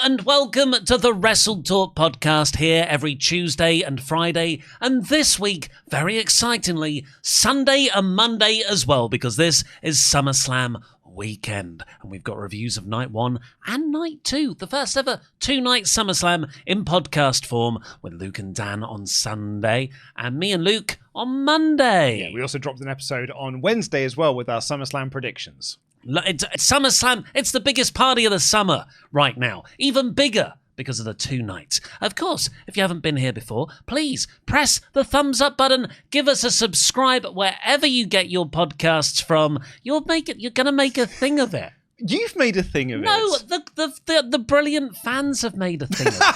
and welcome to the WrestleTalk podcast here every Tuesday and Friday, and this week, very excitingly, Sunday and Monday as well, because this is SummerSlam weekend, and we've got reviews of Night 1 and Night 2, the first ever two-night SummerSlam in podcast form, with Luke and Dan on Sunday, and me and Luke on Monday. Yeah, we also dropped an episode on Wednesday as well with our SummerSlam predictions. It's SummerSlam. It's the biggest party of the summer right now. Even bigger because of the two nights. Of course, if you haven't been here before, please press the thumbs up button. Give us a subscribe wherever you get your podcasts from. You're going to make a thing of it. You've made a thing of it. No, the brilliant fans have made a thing of it.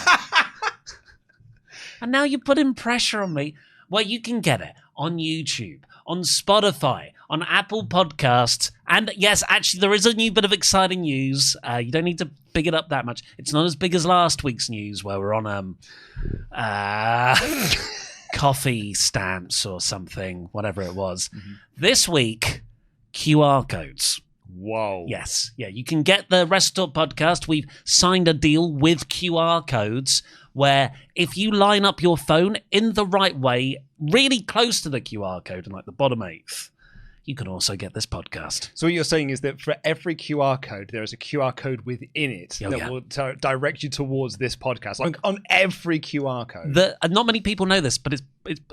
And now you're putting pressure on me. Well, you can get it on YouTube, on Spotify, on Apple Podcasts, and yes, actually, there is a new bit of exciting news. You don't need to big it up that much. It's not as big as last week's news, where we're on coffee stamps or something, whatever it was. Mm-hmm. This week, QR codes. Whoa. Yes. Yeah, you can get the WrestleTalk podcast. We've signed a deal with QR codes where if you line up your phone in the right way, really close to the QR code in like the bottom eighth, you can also get this podcast. So what you're saying is that for every QR code, there is a QR code within it will direct you towards this podcast, like on every QR code. Not many people know this, but it's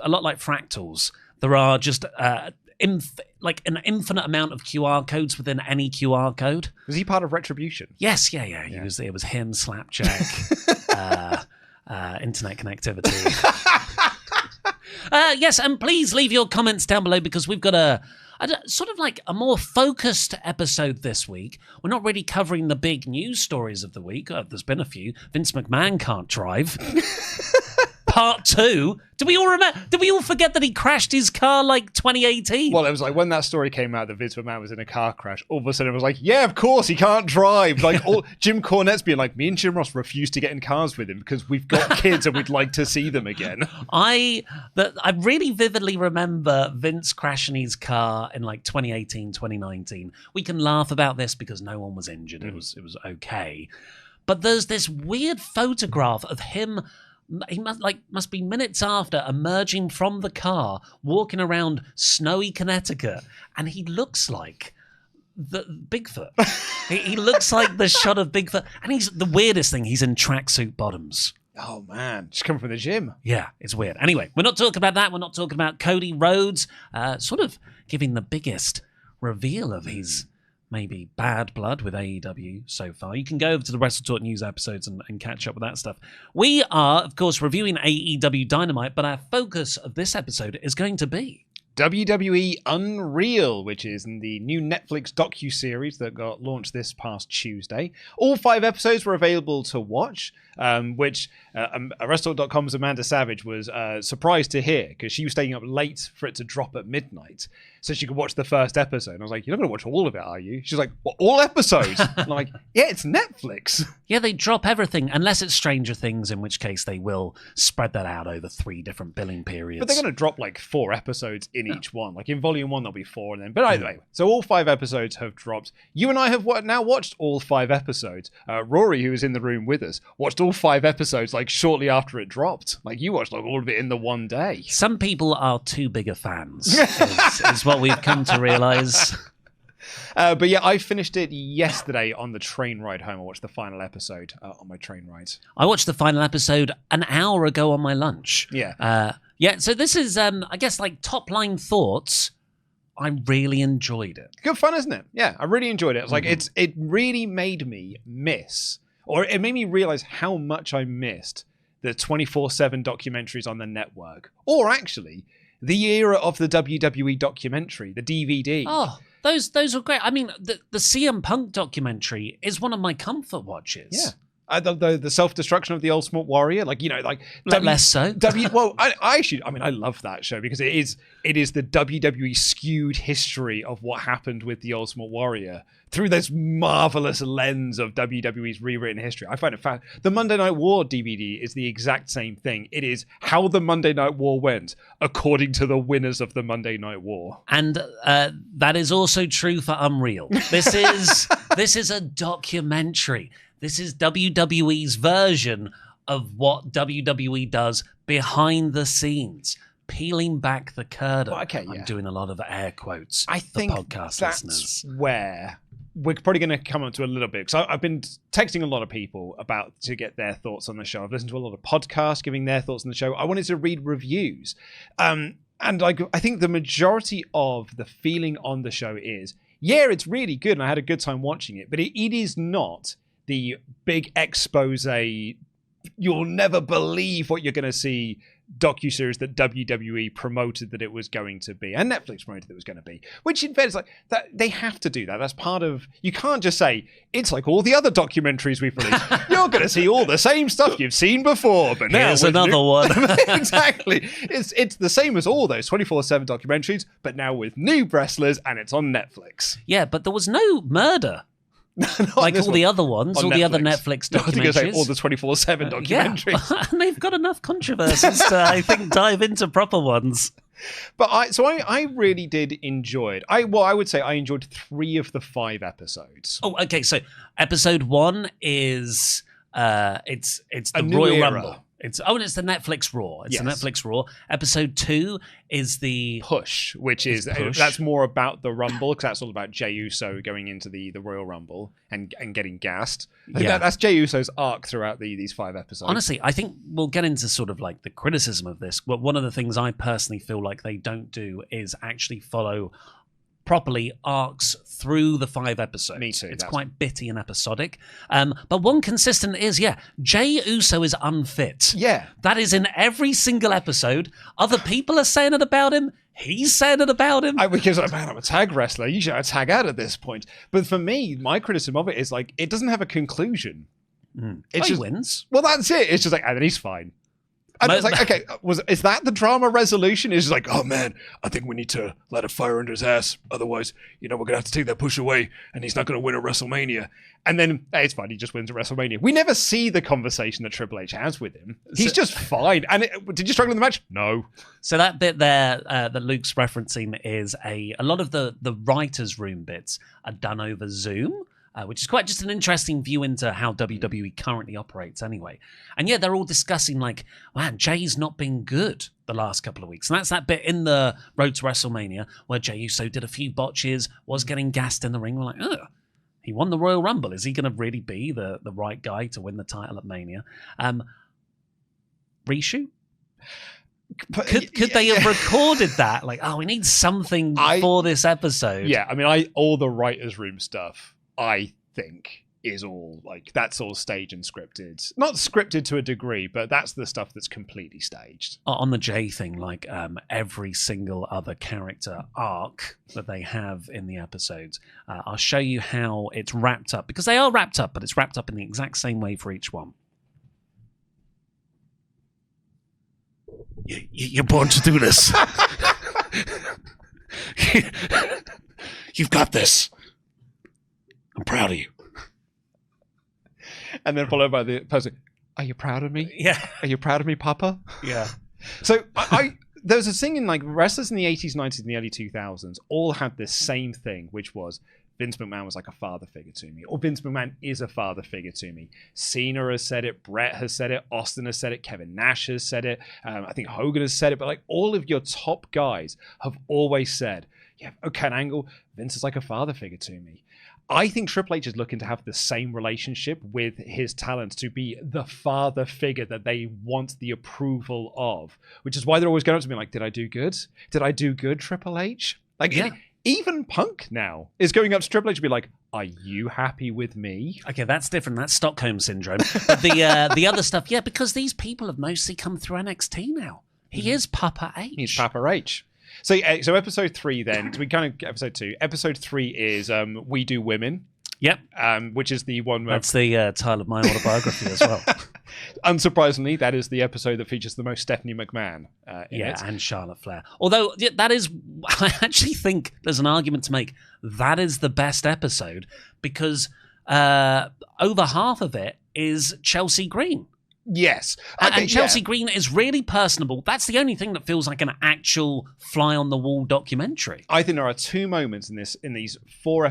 a lot like fractals. There are just like an infinite amount of QR codes within any QR code. Was he part of Retribution? Yes, yeah. It was him, Slapjack, internet connectivity. Yes, and please leave your comments down below, because we've got a sort of like a more focused episode this week. We're not really covering the big news stories of the week. There's been a few. Vince McMahon can't drive. Part 2. Do we all remember? Did we all forget that he crashed his car like 2018? Well, it was like when that story came out that Vince McMahon was in a car crash, all of a sudden it was like, yeah, of course, he can't drive. Like Jim Cornette's being like, me and Jim Ross refuse to get in cars with him because we've got kids and we'd like to see them again. I really vividly remember Vince crashing his car in like 2018, 2019. We can laugh about this because no one was injured. It was okay. But there's this weird photograph of him. He must be minutes after emerging from the car, walking around snowy Connecticut, and he looks like the Bigfoot. he looks like the shot of Bigfoot, and he's the weirdest thing. He's in tracksuit bottoms. Oh man, just coming from the gym. Yeah, it's weird. Anyway, we're not talking about that. We're not talking about Cody Rhodes, sort of giving the biggest reveal of his maybe bad blood with AEW so far. You can go over to the WrestleTalk news episodes and catch up with that stuff. We are, of course, reviewing AEW Dynamite, but our focus of this episode is going to be WWE Unreal, which is the new Netflix docu-series that got launched this past Tuesday. All 5 episodes were available to watch, which WrestleTalk.com's Amanda Savage was surprised to hear, because she was staying up late for it to drop at midnight so she could watch the first episode. And I was like, you're not going to watch all of it, are you? She's like, well, all episodes? And I'm like, yeah, it's Netflix. Yeah, they drop everything, unless it's Stranger Things, in which case they will spread that out over 3 different billing periods. But they're going to drop like 4 episodes in each one. Like in volume 1, there'll be 4, and then. But either way, so all 5 episodes have dropped. You and I have now watched all 5 episodes. Rory, who was in the room with us, watched all 5 episodes like shortly after it dropped. Like you watched like all of it in the one day. Some people are too big a fans, is what we've come to realize. But yeah, I finished it yesterday on the train ride home. I watched the final episode on my train ride. I watched the final episode an hour ago on my lunch. Yeah. So this is, I guess, like top line thoughts. I really enjoyed it. Good fun, isn't it? Yeah, I really enjoyed it. It was like, it really made me miss, or it made me realize how much I missed the 24/7 documentaries on the network. Or actually, the era of the WWE documentary, the DVD. Oh, those were great. I mean, the CM Punk documentary is one of my comfort watches. Yeah. The self-destruction of the Ultimate Warrior, like, you know, like less so. I love that show because it is the WWE skewed history of what happened with the Ultimate Warrior through this marvelous lens of WWE's rewritten history. I find it fun. The Monday Night War DVD is the exact same thing. It is how the Monday Night War went according to the winners of the Monday Night War. And that is also true for Unreal. This is a documentary. This is WWE's version of what WWE does behind the scenes, peeling back the curtain. Well, okay, I'm doing a lot of air quotes. I think podcast that's listeners. where we're probably going to come on to a little bit, because I've been texting a lot of people to get their thoughts on the show. I've listened to a lot of podcasts giving their thoughts on the show. I wanted to read reviews. And I think the majority of the feeling on the show is, yeah, it's really good and I had a good time watching it, but it is not the big expose, you'll never believe what you're going to see docuseries that WWE promoted that it was going to be, and Netflix promoted that it was going to be, which in fact is like that. They have to do that. That's part of, you can't just say it's like all the other documentaries we've released. You're going to see all the same stuff you've seen before, but now here's another one. Exactly. It's the same as all those 24/7 documentaries, but now with new wrestlers, and it's on Netflix. Yeah, but there was no murder. Like all the other ones, all the other Netflix documentaries. I was going to say all the 24/7 documentaries. Yeah, and they've got enough controversies to, I think, dive into proper ones. But I really did enjoy it. I would say I enjoyed 3 of the 5 episodes. Oh, okay. So episode 1 is it's the new Royal era. Rumble. It's the Netflix Raw. It's Yes. the Netflix Raw. Episode 2 is the Push, which is Push. That's more about the Rumble, because that's all about Jey Uso going into the Royal Rumble and getting gassed. I think that's Jey Uso's arc throughout these 5 episodes. Honestly, I think we'll get into sort of like the criticism of this, but one of the things I personally feel like they don't do is actually follow properly arcs through the 5 episodes. Me too. It's quite bitty and episodic. But one consistent is, Jey Uso is unfit. Yeah. That is in every single episode. Other people are saying it about him. He's saying it about him. Because I'm a tag wrestler. Usually I tag out at this point. But for me, my criticism of it is like, it doesn't have a conclusion. He wins. Well, that's it. It's just like, and then he's fine. And it's like, okay, is that the drama resolution? It's just like, oh man, I think we need to let a fire under his ass. Otherwise, we're going to have to take that push away and he's not going to win at WrestleMania. And then, hey, it's fine, he just wins at WrestleMania. We never see the conversation that Triple H has with him. He's just fine. And did you struggle in the match? No. So that bit there that Luke's referencing is a lot of the writer's room bits are done over Zoom. Which is quite just an interesting view into how WWE currently operates anyway. And they're all discussing like, man, Jay's not been good the last couple of weeks. And that's that bit in the Road to WrestleMania where Jey Uso did a few botches, was getting gassed in the ring. We're like, he won the Royal Rumble. Is he going to really be the right guy to win the title at Mania? Reshoot? Could they have recorded that? Like, we need something for this episode. Yeah, I mean, all the writer's room stuff, I think, is all like, that's all staged and scripted. Not scripted to a degree, but that's the stuff that's completely staged. On the Jay thing, like every single other character arc that they have in the episodes, I'll show you how it's wrapped up, because they are wrapped up, but it's wrapped up in the exact same way for each one. You're born to do this. You've got this. I'm proud of you. And then followed by the person, are you proud of me? Yeah. Are you proud of me, Papa? Yeah. So there was a thing in like wrestlers in the 80s, 90s, and the early 2000s all had this same thing, which was Vince McMahon was like a father figure to me, or Vince McMahon is a father figure to me. Cena has said it, Brett has said it, Austin has said it, Kevin Nash has said it, I think Hogan has said it, but like all of your top guys have always said, Ken Angle, Vince is like a father figure to me. I think Triple H is looking to have the same relationship with his talent, to be the father figure that they want the approval of, which is why they're always going up to me like, did I do good? Did I do good, Triple H? Like, even Punk now is going up to Triple H to be like, are you happy with me? Okay, that's different. That's Stockholm Syndrome. But the other stuff, because these people have mostly come through NXT now. He is Papa H. He's Papa H. So episode 3 then, we kind of get episode 2. Episode 3 is We Do Women. Yep. Which is the one where... That's the title of my autobiography as well. Unsurprisingly, that is the episode that features the most Stephanie McMahon in it. And Charlotte Flair. Although, that is... I actually think there's an argument to make. That is the best episode, because over half of it is Chelsea Green. Yes. And Chelsea Green is really personable. That's the only thing that feels like an actual fly-on-the-wall documentary. I think there are two moments in these 5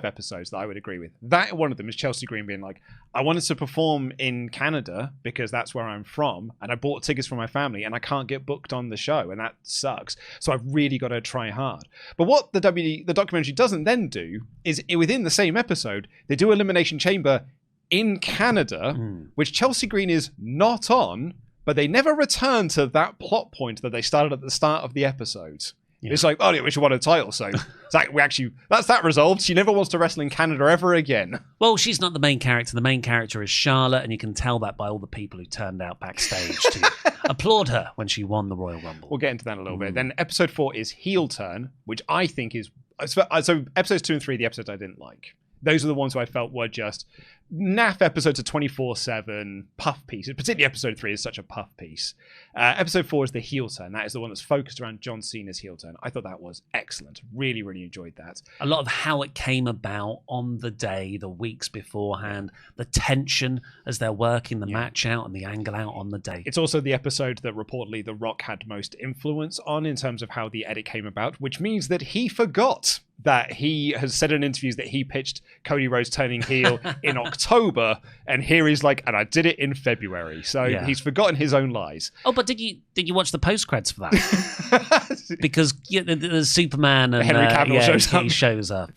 episodes that I would agree with. That one of them is Chelsea Green being like, I wanted to perform in Canada because that's where I'm from, and I bought tickets for my family, and I can't get booked on the show, and that sucks. So I've really got to try hard. But what the documentary doesn't then do is, within the same episode, they do Elimination Chamber in Canada, which Chelsea Green is not on, but they never return to that plot point that they started at the start of the episode. Yeah. It's like, oh yeah, we should won a title, so it's like that's that resolved. She never wants to wrestle in Canada ever again. Well, she's not the main character. The main character is Charlotte, and you can tell that by all the people who turned out backstage to applaud her when she won the Royal Rumble. We'll get into that in a little bit. Then episode 4 is Heel Turn, which I think is so episodes 2 and 3, the episodes I didn't like. Those are the ones who I felt were just naff episodes of 24/7 puff pieces. Particularly episode 3 is such a puff piece. Episode 4 is the heel turn. That is the one that's focused around John Cena's heel turn. I thought that was excellent. Really, really enjoyed that. A lot of how it came about on the day, the weeks beforehand, the tension as they're working the match out and the angle out on the day. It's also the episode that reportedly The Rock had most influence on in terms of how the edit came about, which means that he forgot that he has said in interviews that he pitched Cody Rhodes turning heel in October, and here he's like, and I did it in February. So he's forgotten his own lies. Oh, but did you watch the post credits for that? Because the Superman and Henry Cavill shows up.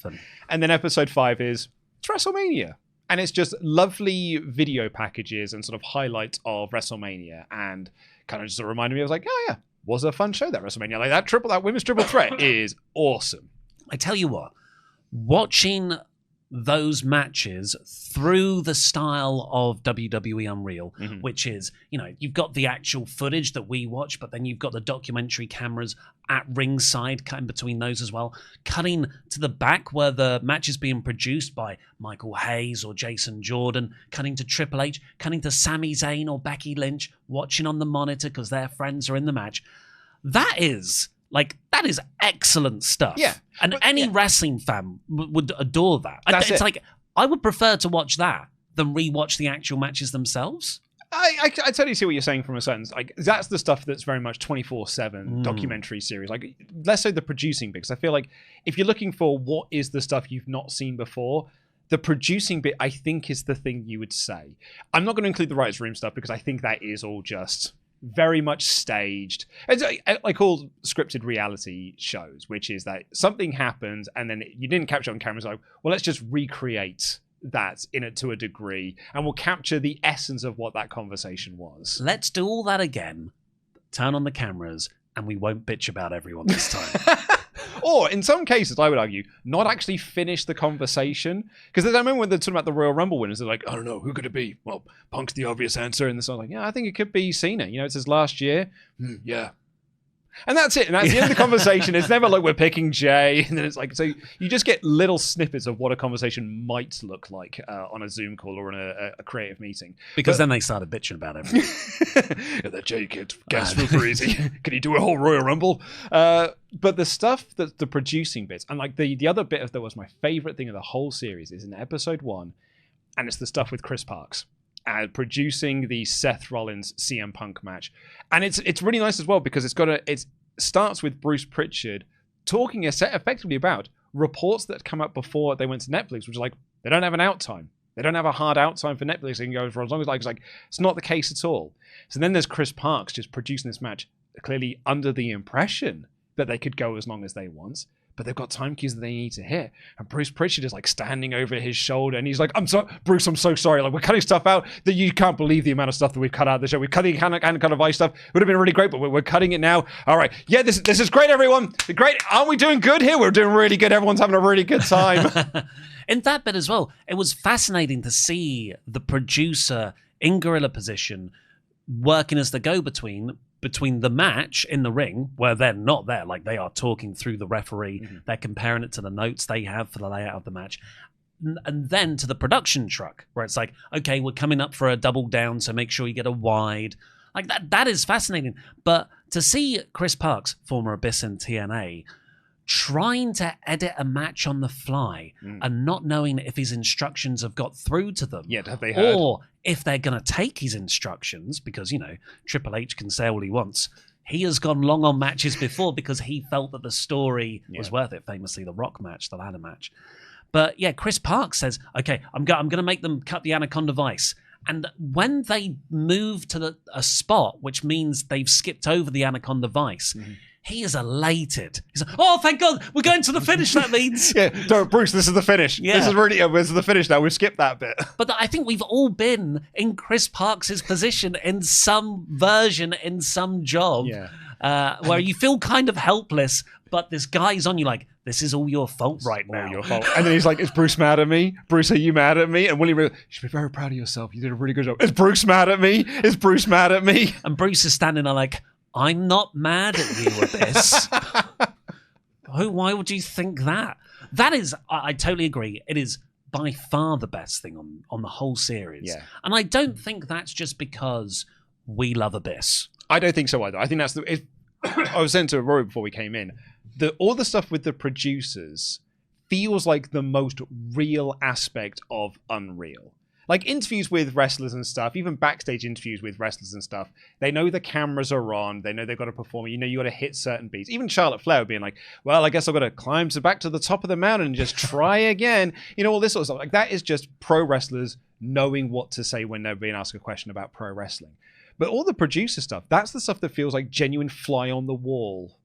And then episode 5 is it's WrestleMania. And it's just lovely video packages and sort of highlights of WrestleMania, and kind of just reminded me, I was like, oh yeah, was a fun show, that WrestleMania. Like that women's triple threat is awesome. I tell you what, watching those matches through the style of WWE Unreal, which is, you've got the actual footage that we watch, but then you've got the documentary cameras at ringside, cutting between those as well, cutting to the back where the match is being produced by Michael Hayes or Jason Jordan, cutting to Triple H, cutting to Sami Zayn or Becky Lynch, watching on the monitor because their friends are in the match. That is excellent stuff. Yeah. And any wrestling fan would adore that. It's like, I would prefer to watch that than rewatch the actual matches themselves. I totally see what you're saying from a sense. Like, that's the stuff that's very much 24/7 documentary series. Like, less so the producing bit, because I feel like if you're looking for what is the stuff you've not seen before, the producing bit, I think, is the thing you would say. I'm not going to include the writers' room stuff because I think that is all just very much staged. It's like all scripted reality shows, which is that something happens and then you didn't capture it on camera. It's like, well, let's just recreate that in it to a degree, and we'll capture the essence of what that conversation was. Let's do all that again, turn on the cameras, and we won't bitch about everyone this time. Or, in some cases, I would argue, not actually finish the conversation. Because I remember when they're talking about the Royal Rumble winners, they're like, I don't know, who could it be? Well, Punk's the obvious answer. And they're like, yeah, I think it could be Cena. It's his last year. Yeah. And that's it. And that's the end of the conversation. It's never like we're picking Jay. And then it's like, so you just get little snippets of what a conversation might look like on a Zoom call or in a creative meeting. Because then they started bitching about everything. Yeah, that Jay kid, gas super easy. Can he do a whole Royal Rumble? But the stuff that's the producing bits, and like the other bit that was my favorite thing of the whole series is in episode 1, and it's the stuff with Chris Parks. Producing the Seth Rollins CM Punk match, and it's really nice as well because it starts with Bruce Pritchard talking effectively about reports that come up before they went to Netflix, which is like they don't have an out time, they don't have a hard out time for Netflix. They can go for as long as it's not the case at all. So then there's Chris Parks just producing this match, clearly under the impression that they could go as long as they want. But they've got time cues that they need to hit. And Bruce Pritchard is like standing over his shoulder and he's like, Bruce, I'm so sorry. Like, we're cutting stuff out that you can't believe the amount of stuff that we've cut out of the show. We've cut the kind of ice stuff. Would have been really great, but we're cutting it now. All right. Yeah, this is great, everyone. Great. Aren't we doing good here? We're doing really good. Everyone's having a really good time. In that bit as well, it was fascinating to see the producer in gorilla position working as the go-between between the match in the ring, where they're not there, like they are talking through the referee, they're comparing it to the notes they have for the layout of the match, and then to the production truck, where it's like, okay, we're coming up for a double down, so make sure you get a wide. Like that is fascinating. But to see Chris Parks, former Abyss in TNA, trying to edit a match on the fly and not knowing if his instructions have got through to them. Yeah, have they heard? Or if they're going to take his instructions, because, Triple H can say all he wants. He has gone long on matches before because he felt that the story was worth it. Famously, the Rock match, the ladder match. But yeah, Chris Park says, okay, I'm going to make them cut the Anaconda Vice. And when they move to a spot, which means they've skipped over the Anaconda Vice, he is elated. He's like, oh, thank God, we're going to the finish, that means. Bruce, this is the finish. Yeah. This is the finish now. We've skipped that bit. But I think we've all been in Chris Parks' position in some version, in some job, where you feel kind of helpless, but this guy's on you like, this is all your fault right now. All your fault. And then he's like, is Bruce mad at me? Bruce, are you mad at me? And Willie, you should be very proud of yourself. You did a really good job. Is Bruce mad at me? Is Bruce mad at me? And Bruce is standing there like, I'm not mad at you with this. Why would you think that? That is, I totally agree. It is by far the best thing on the whole series. Yeah. And I don't think that's just because we love Abyss. I don't think so either. I think that's I was saying to Rory before we came in, all the stuff with the producers feels like the most real aspect of Unreal. Like interviews with wrestlers and stuff, even backstage interviews with wrestlers and stuff, they know the cameras are on, they know they've got to perform, you got to hit certain beats. Even Charlotte Flair being like, well, I guess I've got to climb back to the top of the mountain and just try again. All this sort of stuff. Like that is just pro wrestlers knowing what to say when they're being asked a question about pro wrestling. But all the producer stuff, that's the stuff that feels like genuine fly on the wall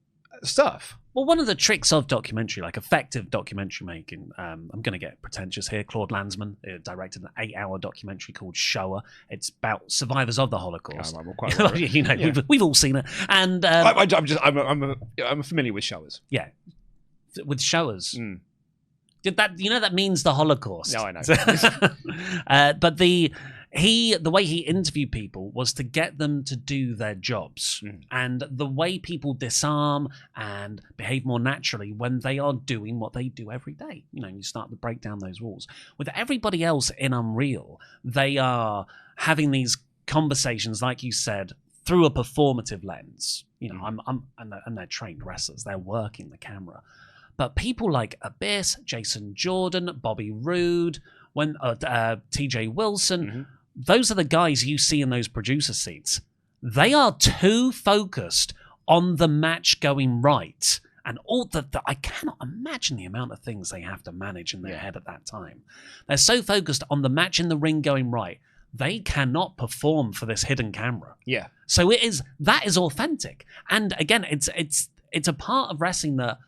stuff. Well, one of the tricks of documentary, like effective documentary making, I'm going to get pretentious here. Claude Lanzmann directed an 8-hour documentary called Shoah. It's about survivors of the Holocaust. We've all seen it. And I'm familiar with Shoahs. Yeah, with Shoahs. Did that? That means the Holocaust. No, I know. But the way he interviewed people was to get them to do their jobs. And the way people disarm and behave more naturally when they are doing what they do every day. You start to break down those walls. With everybody else in Unreal, they are having these conversations, like you said, through a performative lens. And they're trained wrestlers. They're working the camera. But people like Abyss, Jason Jordan, Bobby Roode, TJ Wilson, those are the guys you see in those producer seats. They are too focused on the match going right. And all I cannot imagine the amount of things they have to manage in their head at that time. They're so focused on the match in the ring going right, they cannot perform for this hidden camera. Yeah. So that is authentic. And again, it's a part of wrestling that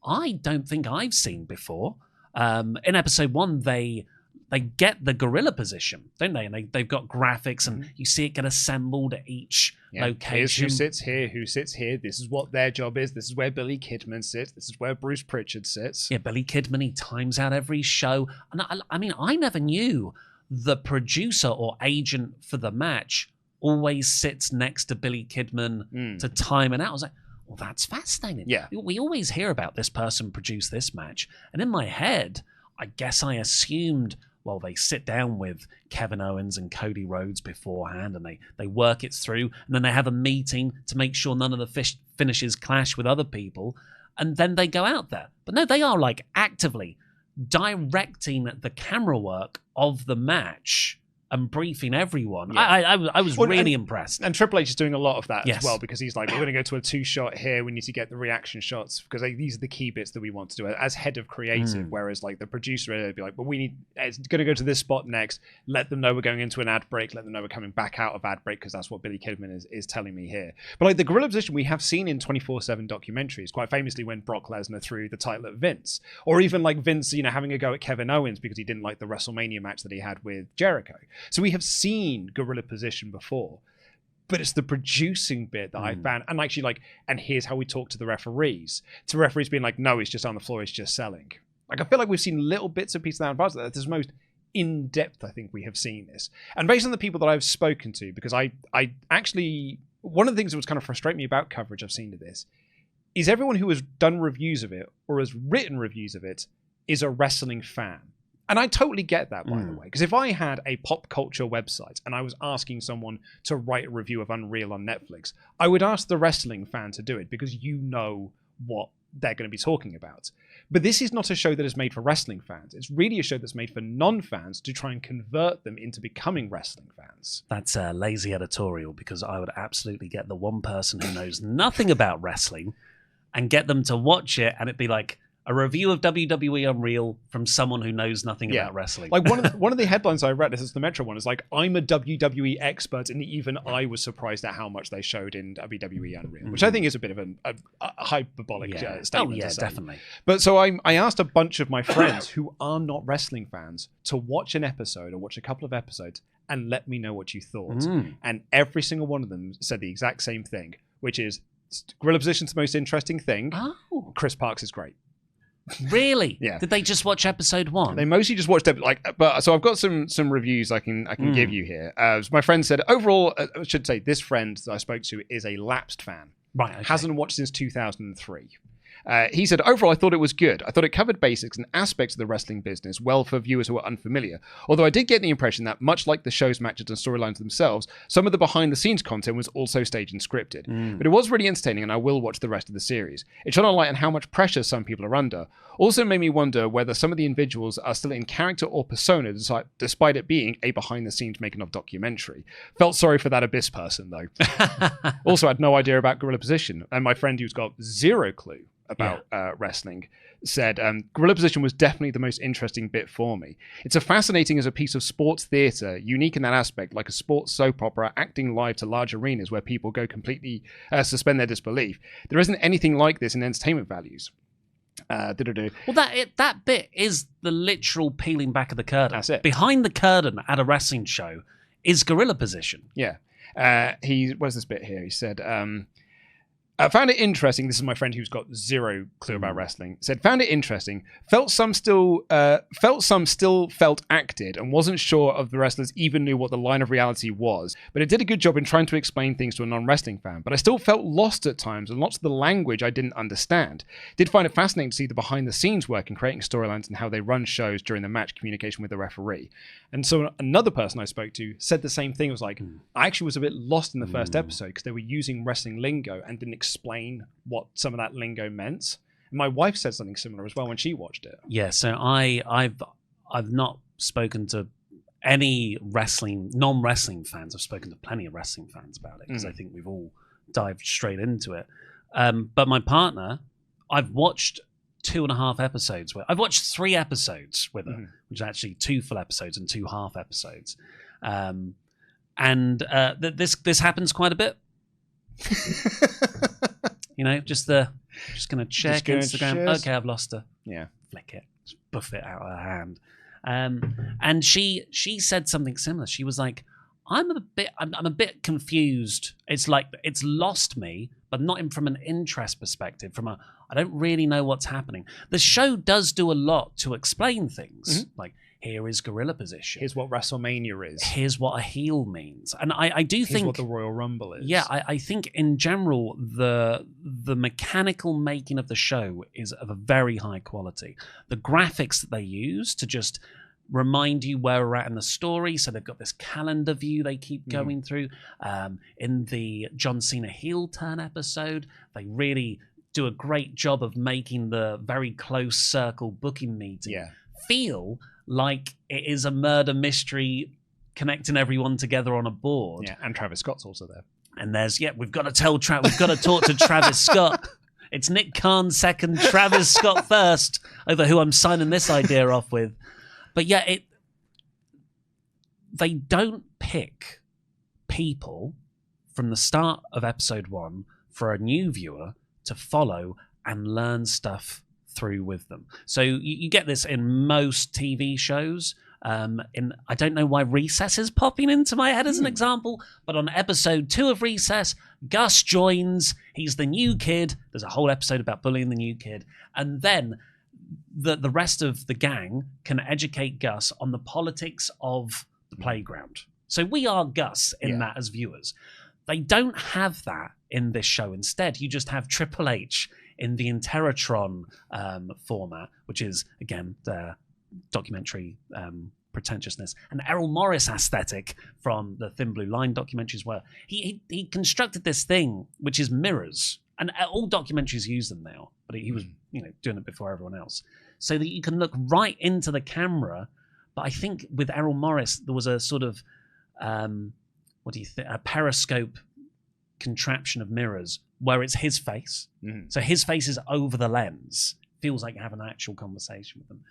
I don't think I've seen before. In episode 1, they get the gorilla position, don't they? And they've got graphics, and you see it get assembled at each location. Here's who sits here. This is what their job is. This is where Billy Kidman sits. This is where Bruce Pritchard sits. Yeah, Billy Kidman, he times out every show. And I never knew the producer or agent for the match always sits next to Billy Kidman to time it out. I was like, well, that's fascinating. Yeah. We always hear about this person produced this match. And in my head, I guess I assumed, well, they sit down with Kevin Owens and Cody Rhodes beforehand, and they work it through, and then they have a meeting to make sure none of the finishes clash with other people, and then they go out there. But no, they are like actively directing the camera work of the match and briefing everyone. I was really impressed. And Triple H is doing a lot of that as well, because he's like, we're going to go to a 2-shot here. We need to get the reaction shots, because these are the key bits that we want to do as head of creative. Whereas like the producer would be like, well, it's going to go to this spot next. Let them know we're going into an ad break. Let them know we're coming back out of ad break, because that's what Billy Kidman is telling me here. But like the gorilla position we have seen in 24/7 documentaries, quite famously when Brock Lesnar threw the title at Vince, or even like Vince, having a go at Kevin Owens because he didn't like the WrestleMania match that he had with Jericho. So we have seen gorilla position before, but it's the producing bit that I found. And actually, and here's how we talk to the referees. To referees being like, no, he's just on the floor, he's just selling. Like, I feel like we've seen little bits and pieces of that. That's the most in-depth I think we have seen this. And based on the people that I've spoken to, because I actually, one of the things that was kind of frustrating me about coverage I've seen of this is everyone who has done reviews of it or has written reviews of it is a wrestling fan. And I totally get that, by the way, because if I had a pop culture website and I was asking someone to write a review of Unreal on Netflix, I would ask the wrestling fan to do it, because you know what they're going to be talking about. But this is not a show that is made for wrestling fans. It's really a show that's made for non-fans to try and convert them into becoming wrestling fans. That's a lazy editorial, because I would absolutely get the one person who knows nothing about wrestling and get them to watch it, and it'd be like a review of WWE Unreal from someone who knows nothing about wrestling. Like one of the headlines I read, this is the Metro one, is like, I'm a WWE expert, and even I was surprised at how much they showed in WWE Unreal, which I think is a bit of a hyperbolic statement. Oh yeah, to say. definitely. But so I asked a bunch of my friends who are not wrestling fans to watch an episode or watch a couple of episodes and let me know what you thought. And every single one of them said the exact same thing, which is gorilla position's the most interesting thing. Oh, Chris Parks is great. Really? Yeah. Did they just watch episode 1? They mostly just watched it, but so I've got some reviews I can give you here. So my friend said, overall, I should say this friend that I spoke to is a lapsed fan. Right. Okay. Hasn't watched since 2003. He said, overall, I thought it was good. I thought it covered basics and aspects of the wrestling business well for viewers who are unfamiliar. Although I did get the impression that, much like the show's matches and storylines themselves, some of the behind-the-scenes content was also staged and scripted. But it was really entertaining, and I will watch the rest of the series. It shone a light on how much pressure some people are under. Also made me wonder whether some of the individuals are still in character or persona, despite it being a behind-the-scenes making-of documentary. Felt sorry for that Abyss person, though. Also had no idea about Gorilla Position, and my friend who's got zero clue about wrestling said, Gorilla Position was definitely the most interesting bit for me. It's as fascinating as a piece of sports theatre, unique in that aspect, like a sports soap opera, acting live to large arenas where people go completely suspend their disbelief. There isn't anything like this in entertainment values. Well, that bit is the literal peeling back of the curtain. That's it. Behind the curtain at a wrestling show is Gorilla Position. Yeah. Where's this bit here? He said, I found it interesting. This is my friend who's got zero clue about wrestling. Said, found it interesting. Felt some still felt acted, and wasn't sure if the wrestlers even knew what the line of reality was. But it did a good job in trying to explain things to a non-wrestling fan. But I still felt lost at times, and lots of the language I didn't understand. Did find it fascinating to see the behind-the-scenes work in creating storylines and how they run shows during the match, communication with the referee. And so another person I spoke to said the same thing. It was like, I actually was a bit lost in the first episode because they were using wrestling lingo and didn't explain what some of that lingo meant. And my wife said something similar as well when she watched it. Yeah, so I've not spoken to any non-wrestling fans. I've spoken to plenty of wrestling fans about it because I think we've all dived straight into it. But my partner, I've watched 2.5 episodes. I've watched 3 episodes with her, which is actually 2 full episodes and 2 half episodes. This happens quite a bit. You know, just gonna check Instagram. Okay, I've lost her. Yeah, flick it, just buff it out of her hand. And she said something similar. She was like, I'm a bit confused. It's like it's lost me, but not from an interest perspective. I don't really know what's happening. The show does do a lot to explain things. Like, here is Gorilla Position. Here's what WrestleMania is. Here's what a heel means. And I do think... Here's what the Royal Rumble is. Yeah, I think in general, the mechanical making of the show is of a very high quality. The graphics that they use to just remind you where we're at in the story. So they've got this calendar view they keep going through. In the John Cena heel turn episode, they really do a great job of making the very close circle booking meeting feel like it is a murder mystery connecting everyone together on a board. Yeah, and Travis Scott's also there. And we've got to talk to Travis Scott. It's Nick Khan second, Travis Scott first, over who I'm signing this idea off with. But yeah, they don't pick people from the start of episode 1 for a new viewer to follow and learn stuff through with them. So you get this in most TV shows. I don't know why Recess is popping into my head as an example, but on episode 2 of Recess, Gus joins. He's the new kid. There's a whole episode about bullying the new kid. And then the rest of the gang can educate Gus on the politics of the playground. So we are Gus in that as viewers. They don't have that in this show. Instead, you just have Triple H in the Interatron format, which is, again, the documentary pretentiousness, and Errol Morris aesthetic from the Thin Blue Line documentaries, where he constructed this thing which is mirrors, And all documentaries use them now, but he was, doing it before everyone else, so that you can look right into the camera. But I think with Errol Morris, there was a sort of, what do you think, a periscope contraption of mirrors where it's his face. So his face is over the lens. Feels like you have an actual conversation with them.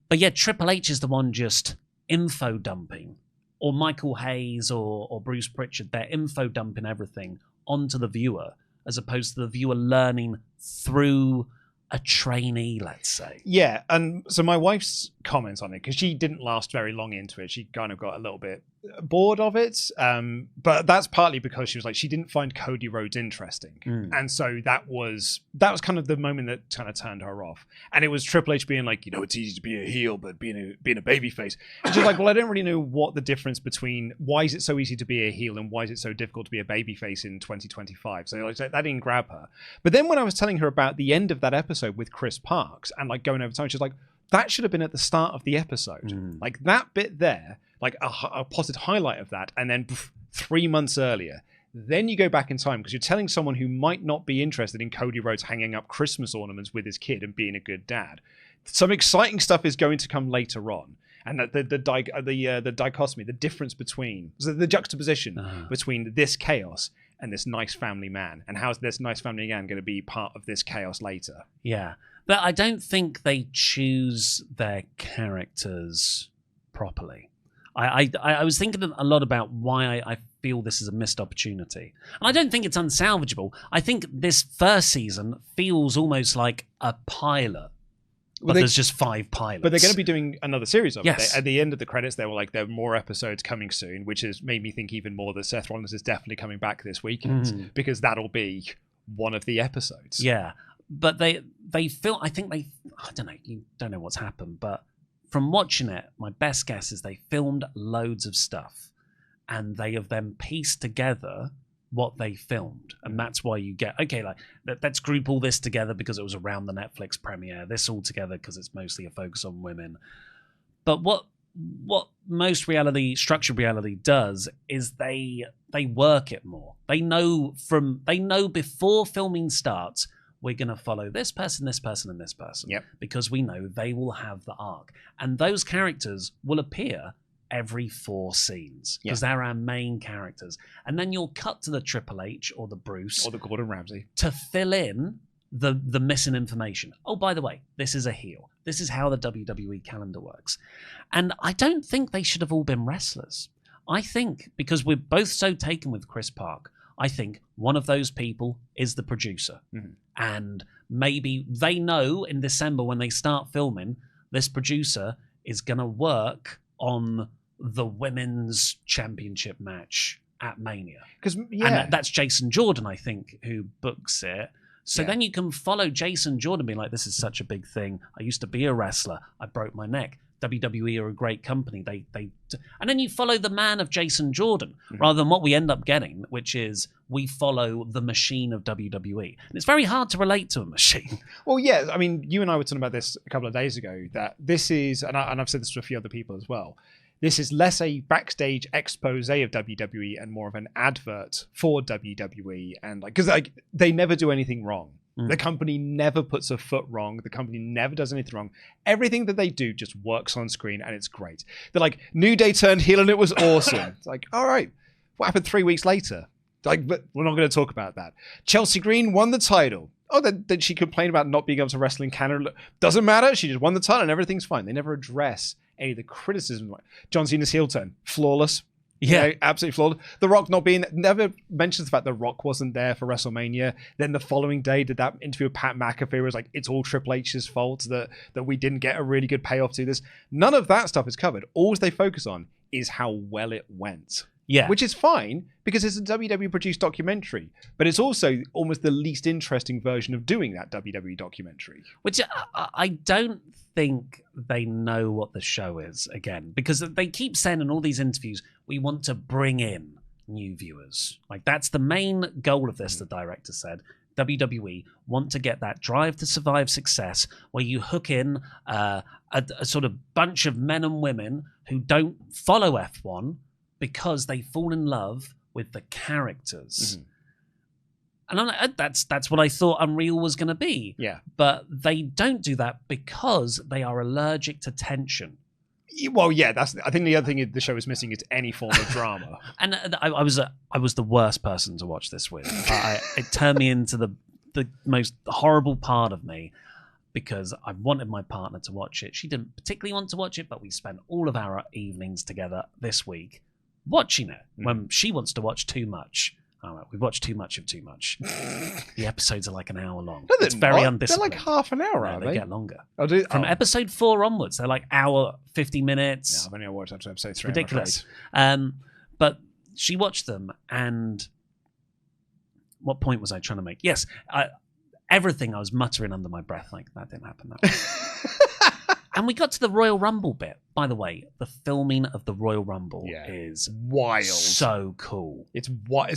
But yeah, Triple H is the one just info dumping, or Michael Hayes or Bruce Pritchard. They're info dumping everything onto the viewer, as opposed to the viewer learning through a trainee, let's say. Yeah, and so my wife's comments on it, because she didn't last very long into it, she kind of got a little bit bored of it, but that's partly because she was like, she didn't find Cody Rhodes interesting, and so that was kind of the moment that kind of turned her off. And it was Triple H being like, it's easy to be a heel, but being a babyface. And she's like, well, I don't really know what the difference between why is it so easy to be a heel and why is it so difficult to be a babyface in 2025. So like, that didn't grab her. But then when I was telling her about the end of that episode with Chris Parks and like going over time, she's like, that should have been at the start of the episode. Like that bit there, like a potted highlight of that, and then 3 months earlier, then you go back in time, because you're telling someone who might not be interested in Cody Rhodes hanging up Christmas ornaments with his kid and being a good dad. Some exciting stuff is going to come later on, and that the dichotomy, the difference between, so the juxtaposition between this chaos and this nice family man, and how is this nice family man going to be part of this chaos later? Yeah, but I don't think they choose their characters properly. I was thinking a lot about why I feel this is a missed opportunity. And I don't think it's unsalvageable. I think this first season feels almost like a pilot. But there's just 5 pilots. But they're going to be doing another series of it. At the end of the credits, they were like, there are more episodes coming soon, which has made me think even more that Seth Rollins is definitely coming back this weekend, because that'll be one of the episodes. Yeah. But they feel, I don't know, you don't know what's happened, but from watching it, my best guess is they filmed loads of stuff and they have then pieced together what they filmed. And that's why you get, okay, like, let's group all this together because it was around the Netflix premiere, this all together because it's mostly a focus on women. But what most structured reality does is they work it more. They know before filming starts, we're going to follow this person, and this person. Yep. Because we know they will have the arc. And those characters will appear every 4 scenes because they're our main characters. And then you'll cut to the Triple H or the Bruce. Or the Gordon Ramsay. To fill in the missing information. Oh, by the way, this is a heel. This is how the WWE calendar works. And I don't think they should have all been wrestlers. I think, because we're both so taken with Chris Park, I think one of those people is the producer. And maybe they know in December when they start filming, this producer is going to work on the women's championship match at Mania. And that's Jason Jordan, I think, who books it. So then you can follow Jason Jordan being like, this is such a big thing. I used to be a wrestler. I broke my neck. WWE are a great company. And then you follow the man of Jason Jordan rather than what we end up getting, which is we follow the machine of WWE. And it's very hard to relate to a machine. Well, yeah. I mean, you and I were talking about this a couple of days ago, that this is, and I've said this to a few other people as well, this is less a backstage expose of WWE and more of an advert for WWE. And because they never do anything wrong. The company never puts a foot wrong. The company never does anything wrong. Everything that they do just works on screen, and it's great. They're like, New Day turned heel and it was awesome. It's like, all right, what happened 3 weeks later? Like, but we're not going to talk about that. Chelsea Green won the title. Oh, then she complained about not being able to wrestle in Canada. Doesn't matter. She just won the title and everything's fine. They never address any of the criticism. John Cena's heel turn, flawless. Yeah, absolutely flawed. The Rock not being, never mentions the fact The Rock wasn't there for WrestleMania. Then the following day did that interview with Pat McAfee, was like, it's all Triple H's fault that we didn't get a really good payoff to this. None of that stuff is covered. All they focus on is how well it went. Yeah. Which is fine because it's a WWE produced documentary, but it's also almost the least interesting version of doing that WWE documentary. Which I don't think they know what the show is, again, because they keep saying in all these interviews, we want to bring in new viewers. Like, that's the main goal of this, the director said. WWE want to get that Drive to Survive success where you hook in a sort of bunch of men and women who don't follow F1 because they fall in love with the characters. And I'm like, that's what I thought Unreal was going to be. Yeah. But they don't do that because they are allergic to tension. Well, yeah, I think the other thing the show is missing is any form of drama. And I was the worst person to watch this with. It turned me into the most horrible part of me because I wanted my partner to watch it. She didn't particularly want to watch it, but we spent all of our evenings together this week watching it. When she wants to watch too much. All right, we watched too much of too much. The episodes are like an hour long. No, it's very undisciplined. They're like half an hour, aren't they get longer. From episode 4 onwards, they're like hour, 50 minutes. Yeah, I've only watched up to episode 3. Ridiculous. But she watched them, and what point was I trying to make? Yes, everything I was muttering under my breath, like, that didn't happen that way. And we got to the Royal Rumble bit. By the way, the filming of the Royal Rumble is wild. So cool. It's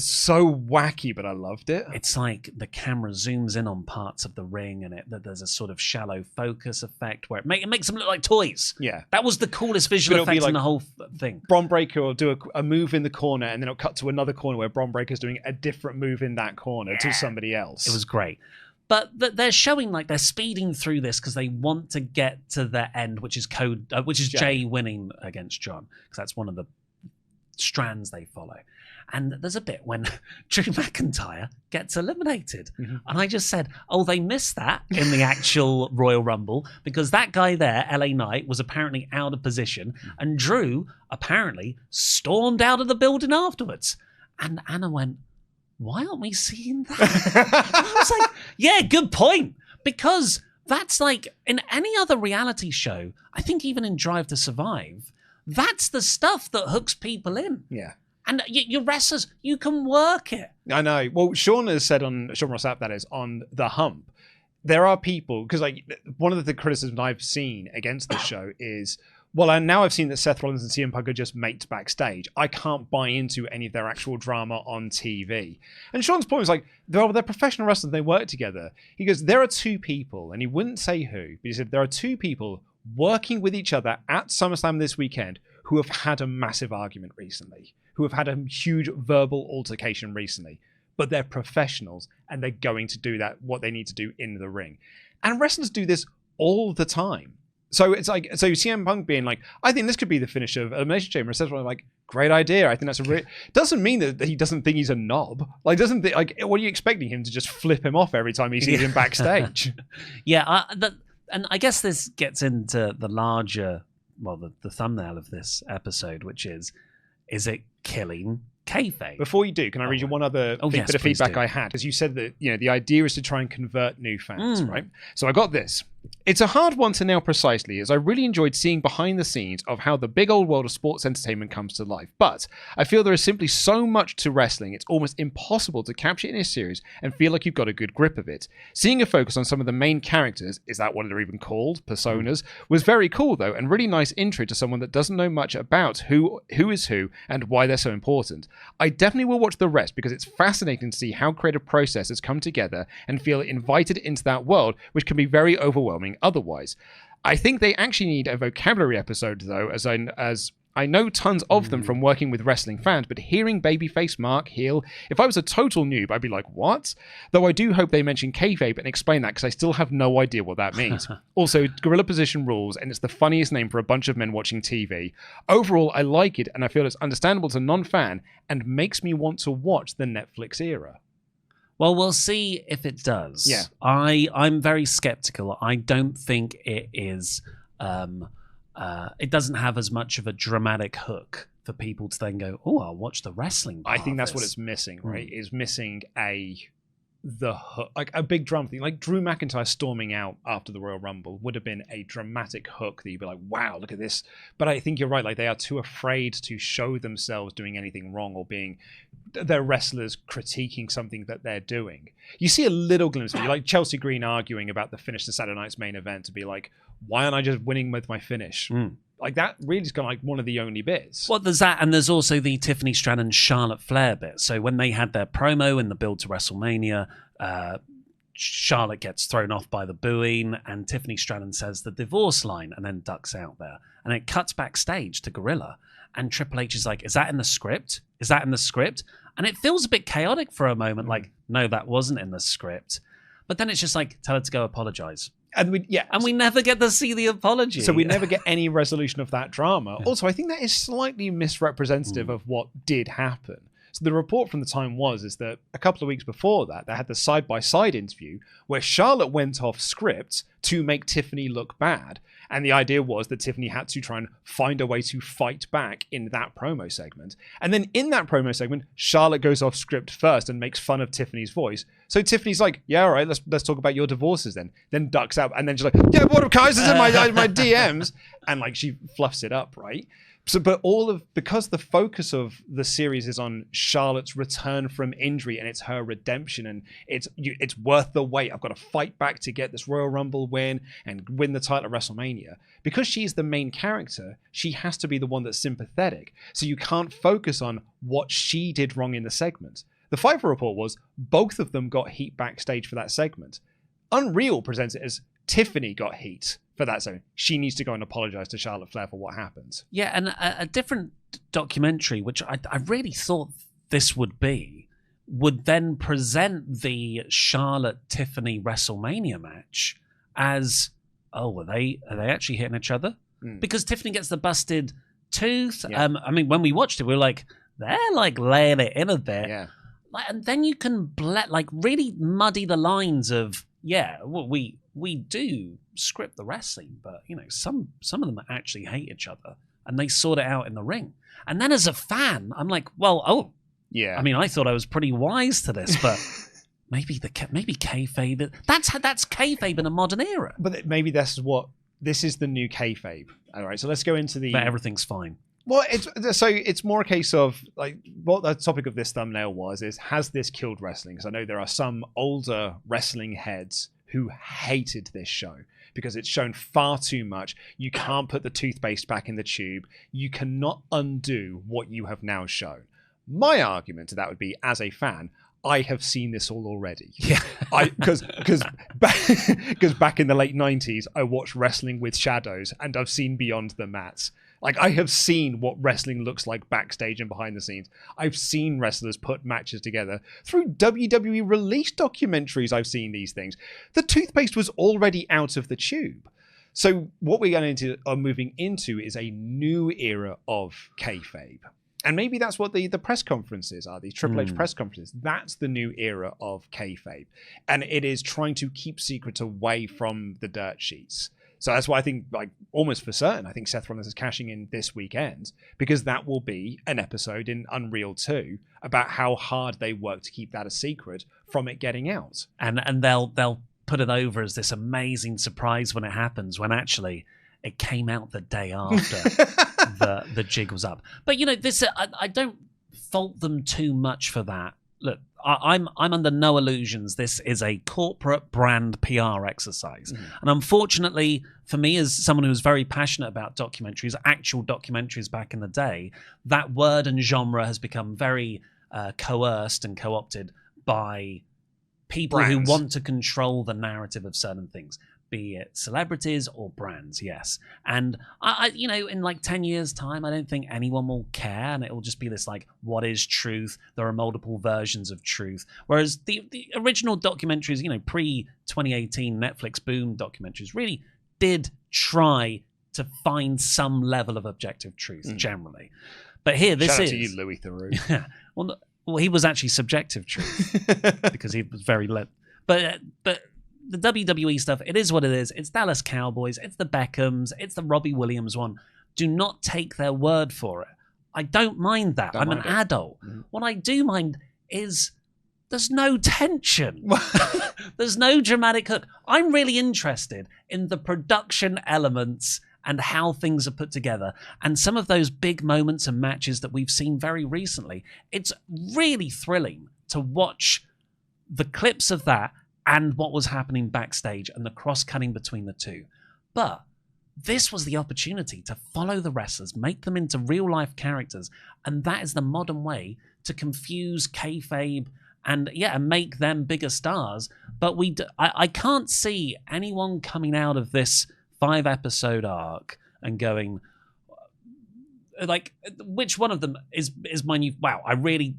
so wacky, but I loved it. It's like the camera zooms in on parts of the ring, and there's a sort of shallow focus effect where it makes them look like toys. Yeah. That was the coolest visual effect in the whole thing. Bron Breakker will do a move in the corner, and then it'll cut to another corner where Bron Breakker's doing a different move in that corner to somebody else. It was great. But they're showing like they're speeding through this because they want to get to the end, which is Jay winning against John, because that's one of the strands they follow. And there's a bit when Drew McIntyre gets eliminated. Mm-hmm. And I just said, oh, they missed that in the actual Royal Rumble because that guy there, LA Knight, was apparently out of position. And Drew apparently stormed out of the building afterwards. And Anna went, why aren't we seeing that? I was like, yeah, good point. Because that's like, in any other reality show, I think even in Drive to Survive, that's the stuff that hooks people in. Yeah. And your wrestlers, you can work it. I know. Well, Sean has said Sean Ross Sapp, that is, on The Hump, there are people, because like one of the criticisms I've seen against the show is, well, and now I've seen that Seth Rollins and CM Punk are just mates backstage. I can't buy into any of their actual drama on TV. And Sean's point was like, they're professional wrestlers, they work together. He goes, there are two people, and he wouldn't say who, but he said there are two people working with each other at SummerSlam this weekend who have had a massive argument recently, who have had a huge verbal altercation recently. But they're professionals, and they're going to do what they need to do in the ring. And wrestlers do this all the time. So it's like, CM Punk being like, I think this could be the finish of Elimination Chamber. Says, like, great idea. I think that's doesn't mean that he doesn't think he's a knob. Like, what are you expecting him to just flip him off every time he sees him backstage? Yeah, and I guess this gets into the larger, the thumbnail of this episode, which is it killing kayfabe? Before you do, can I read you one other bit of feedback I had? Because you said that the idea is to try and convert new fans, right? So I got this. It's a hard one to nail precisely, as I really enjoyed seeing behind the scenes of how the big old world of sports entertainment comes to life. But I feel there is simply so much to wrestling, it's almost impossible to capture it in a series and feel like you've got a good grip of it. Seeing a focus on some of the main characters, is that what they're even called? Personas, was very cool though, and really nice intro to someone that doesn't know much about who is who and why they're so important. I definitely will watch the rest because it's fascinating to see how creative processes come together and feel invited into that world, which can be very overwhelming otherwise. I think they actually need a vocabulary episode though, as I know tons of them from working with wrestling fans, but hearing babyface, mark, heel, if I was a total noob, I'd be like, what? Though I do hope they mention kayfabe and explain that, because I still have no idea what that means. Also, gorilla position rules, and it's the funniest name for a bunch of men watching TV. Overall, I like it, and I feel it's understandable to non-fan, and makes me want to watch the Netflix era. Well, we'll see if it does. Yeah. I'm very skeptical. I don't think it is... it doesn't have as much of a dramatic hook for people to then go, oh, I'll watch the wrestling part. I think that's what it's missing, right? Is missing the hook, like a big drum thing. Like Drew McIntyre storming out after the Royal Rumble would have been a dramatic hook that you'd be like, wow, look at this. But I think you're right. Like, they are too afraid to show themselves doing anything wrong or being their wrestlers critiquing something that they're doing. You see a little glimpse of it. Like Chelsea Green arguing about the finish to Saturday night's main event to be like, why aren't I just winning with my finish? Like, that really is kind of like one of the only bits. Well, there's that, and there's also the Tiffany Stratton Charlotte Flair bit. So when they had their promo in the build to WrestleMania, Charlotte gets thrown off by the booing, and Tiffany Stratton says the divorce line and then ducks out there. And it cuts backstage to Gorilla, and Triple H is like, is that in the script? Is that in the script? And it feels a bit chaotic for a moment, like, no, that wasn't in the script. But then it's just like, tell her to go apologize. And we never get to see the apology. So we never get any resolution of that drama. Also, I think that is slightly misrepresentative of what did happen. So the report from the time is that a couple of weeks before that, they had the side-by-side interview where Charlotte went off script to make Tiffany look bad. And the idea was that Tiffany had to try and find a way to fight back in that promo segment. And then in that promo segment, Charlotte goes off script first and makes fun of Tiffany's voice. So Tiffany's like, yeah, all right, let's talk about your divorces then ducks out. And then she's like, yeah, what of Kaiser's in my DMs? And like she fluffs it up, right? So, but because the focus of the series is on Charlotte's return from injury and it's her redemption and it's worth the wait. I've got to fight back to get this Royal Rumble win and win the title at WrestleMania. Because she's the main character, she has to be the one that's sympathetic. So you can't focus on what she did wrong in the segment. The Pfeiffer report was both of them got heat backstage for that segment. Unreal presents it as Tiffany got heat for that segment. She needs to go and apologize to Charlotte Flair for what happens. Yeah, and a different documentary, which I really thought this would be, would then present the Charlotte-Tiffany WrestleMania match as, are they actually hitting each other? Because Tiffany gets the busted tooth. Yeah. I mean, when we watched it, we were like, they're like laying it in a bit. Yeah. And then you can really muddy the lines of, well, we do script the wrestling, but some of them actually hate each other and they sort it out in the ring. And then as a fan, I'm like, well, yeah. I mean, I thought I was pretty wise to this, but maybe kayfabe. That's kayfabe in a modern era. But maybe this is the new kayfabe. All right, so let's go into But everything's fine. Well, it's more a case of like what the topic of this thumbnail is has this killed wrestling? Because I know there are some older wrestling heads who hated this show because it's shown far too much. You can't put the toothpaste back in the tube. You cannot undo what you have now shown. My argument to that would be, as a fan, I have seen this all already. Yeah, because back in the late 90s, I watched Wrestling with Shadows, and I've seen Beyond the Mats. Like, I have seen what wrestling looks like backstage and behind the scenes. I've seen wrestlers put matches together. Through WWE release documentaries, I've seen these things. The toothpaste was already out of the tube. So what we're moving into is a new era of kayfabe. And maybe that's what the press conferences are, these Triple H press conferences. That's the new era of kayfabe. And it is trying to keep secrets away from the dirt sheets. So that's why I think, like, almost for certain, I think Seth Rollins is cashing in this weekend, because that will be an episode in Unreal 2 about how hard they work to keep that a secret from it getting out. And they'll put it over as this amazing surprise when it happens, when actually it came out the day after the jig was up. But this I don't fault them too much for that. Look, I'm under no illusions. This is a corporate brand PR exercise. And unfortunately, for me, as someone who was very passionate about documentaries, actual documentaries back in the day, that word and genre has become very coerced and co-opted by people brands who want to control the narrative of certain things, be it celebrities or brands, yes. And I in like 10 years' time, I don't think anyone will care, and it will just be this like, what is truth? There are multiple versions of truth. Whereas the original documentaries, pre-2018 Netflix boom documentaries really did try to find some level of objective truth generally. But here, this Shout out is to you, Louis Theroux. Well, he was actually subjective truth because he was very lit. But the WWE stuff, it is what it is. It's Dallas Cowboys, it's the Beckhams, it's the Robbie Williams one. Do not take their word for it. I don't mind that. I'm an adult. What I do mind is there's no tension. There's no dramatic hook. I'm really interested in the production elements and how things are put together. And some of those big moments and matches that we've seen very recently, it's really thrilling to watch the clips of that and what was happening backstage and the cross-cutting between the two. But this was the opportunity to follow the wrestlers, make them into real-life characters, and that is the modern way to confuse kayfabe and make them bigger stars. But I can't see anyone coming out of this 5-episode arc and going, like, which one of them is my new... Wow, I really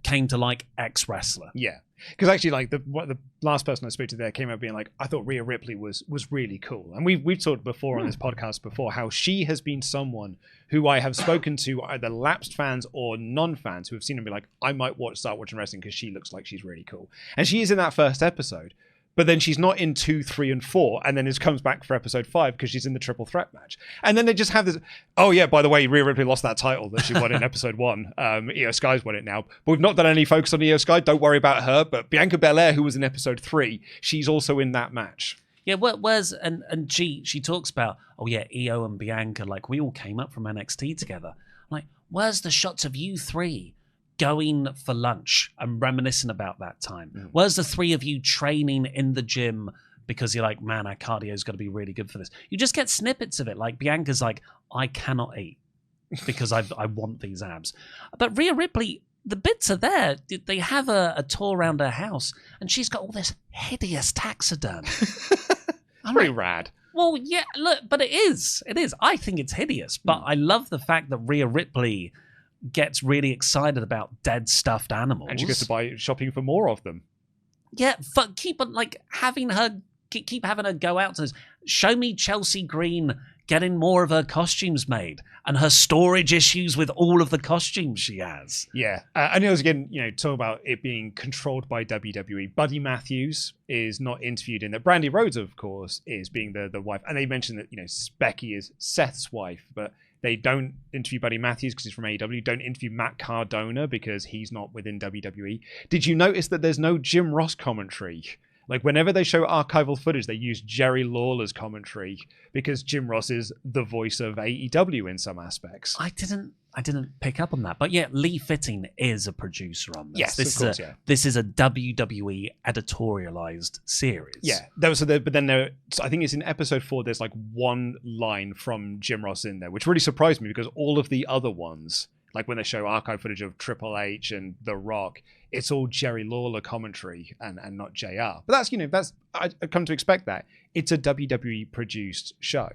came to like X wrestler. Yeah. Because actually, like the last person I spoke to there came out being like, I thought Rhea Ripley was really cool, and we've talked before on this podcast before how she has been someone who I have spoken to either lapsed fans or non-fans who have seen her and be like, I might start watching wrestling because she looks like she's really cool, and she is in that first episode. But then she's not in 2, 3, and 4, and then it comes back for episode 5 because she's in the triple threat match. And then they just have this. Oh yeah, by the way, Rhea Ripley lost that title that she won in episode 1. Io Sky's won it now, but we've not done any focus on Io Sky. Don't worry about her. But Bianca Belair, who was in episode 3, she's also in that match. Yeah, where's and she talks about, oh yeah, Io and Bianca, like we all came up from NXT together. Like, where's the shots of you three going for lunch and reminiscing about that time? Where's the three of you training in the gym because you're like, man, our cardio's got to be really good for this? You just get snippets of it. Like Bianca's like, I cannot eat because I want these abs. But Rhea Ripley, the bits are there. They have a tour around her house and she's got all this hideous taxidermy. Pretty rad. Well, yeah, look, but it is. I think it's hideous, but I love the fact that Rhea Ripley gets really excited about dead stuffed animals, and she gets to buy shopping for more of them. Yeah, keep on like having her go out to this. Show me Chelsea Green getting more of her costumes made and her storage issues with all of the costumes she has. Yeah, and it was again, talk about it being controlled by WWE. Buddy Matthews is not interviewed in that. Brandy Rhodes, of course, is being the wife, and they mentioned that Becky is Seth's wife, but they don't interview Buddy Matthews because he's from AEW. Don't interview Matt Cardona because he's not within WWE. Did you notice that there's no Jim Ross commentary? Like, whenever they show archival footage, they use Jerry Lawler's commentary because Jim Ross is the voice of AEW in some aspects. I didn't pick up on that. But yeah, Lee Fitting is a producer on this. Yes, of course, yeah. This is a WWE editorialized series. Yeah. But then I think it's in episode 4, there's like one line from Jim Ross in there, which really surprised me because all of the other ones, like when they show archive footage of Triple H and The Rock, it's all Jerry Lawler commentary and not JR. But that's I come to expect that. It's a WWE produced show.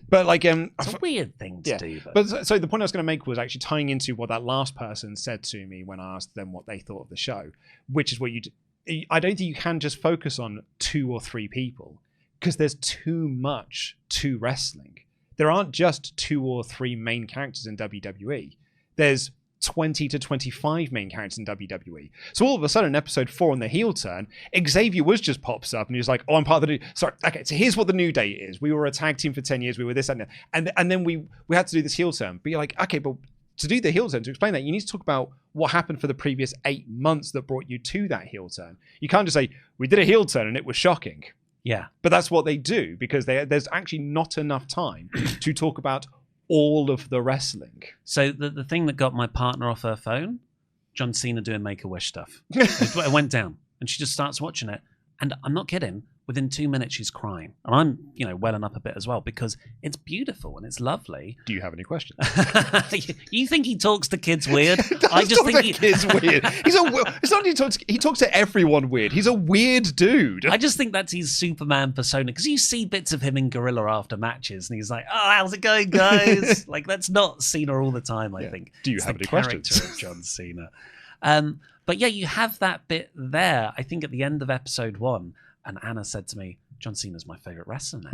But like it's a weird thing to do though. But so the point I was going to make was actually tying into what that last person said to me when I asked them what they thought of the show, which is what I don't think you can just focus on 2 or 3 people because there's too much to wrestling. There aren't just 2 or 3 main characters in WWE. There's 20 to 25 main characters in WWE. So all of a sudden, in episode 4 on the heel turn, Xavier Woods just pops up and he's like, oh, I'm part of the new... Sorry, okay, so here's what the New Day is. We were a tag team for 10 years. We were this and that. And then we had to do this heel turn. But you're like, okay, but to do the heel turn, to explain that, you need to talk about what happened for the previous 8 months that brought you to that heel turn. You can't just say, we did a heel turn and it was shocking. Yeah. But that's what they do because there's actually not enough time to talk about all of the wrestling. So the thing that got my partner off her phone, John Cena doing Make-A-Wish stuff. It went down and she just starts watching it. And I'm not kidding. Within 2 minutes, she's crying. And I'm, welling up a bit as well because it's beautiful and it's lovely. Do you have any questions? You think he talks to kids weird? I just think kids weird. It's not he talks to everyone weird. He's a weird dude. I just think that's his Superman persona because you see bits of him in Gorilla after matches and he's like, oh, how's it going, guys? Like, that's not Cena all the time, I think. Do you have any questions? Of John Cena. But yeah, you have that bit there, I think at the end of episode 1. And Anna said to me, John Cena's my favorite wrestler now.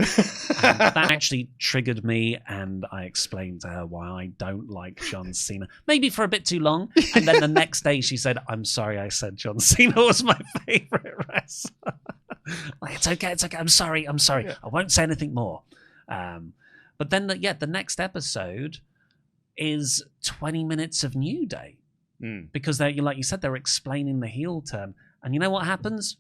And that actually triggered me, and I explained to her why I don't like John Cena. Maybe for a bit too long. And then the next day she said, I'm sorry I said John Cena was my favorite wrestler. Like, it's okay. I'm sorry. Yeah. I won't say anything more. But then, the next episode is 20 minutes of New Day. Because they're, like you said, they're explaining the heel turn. And you know what happens?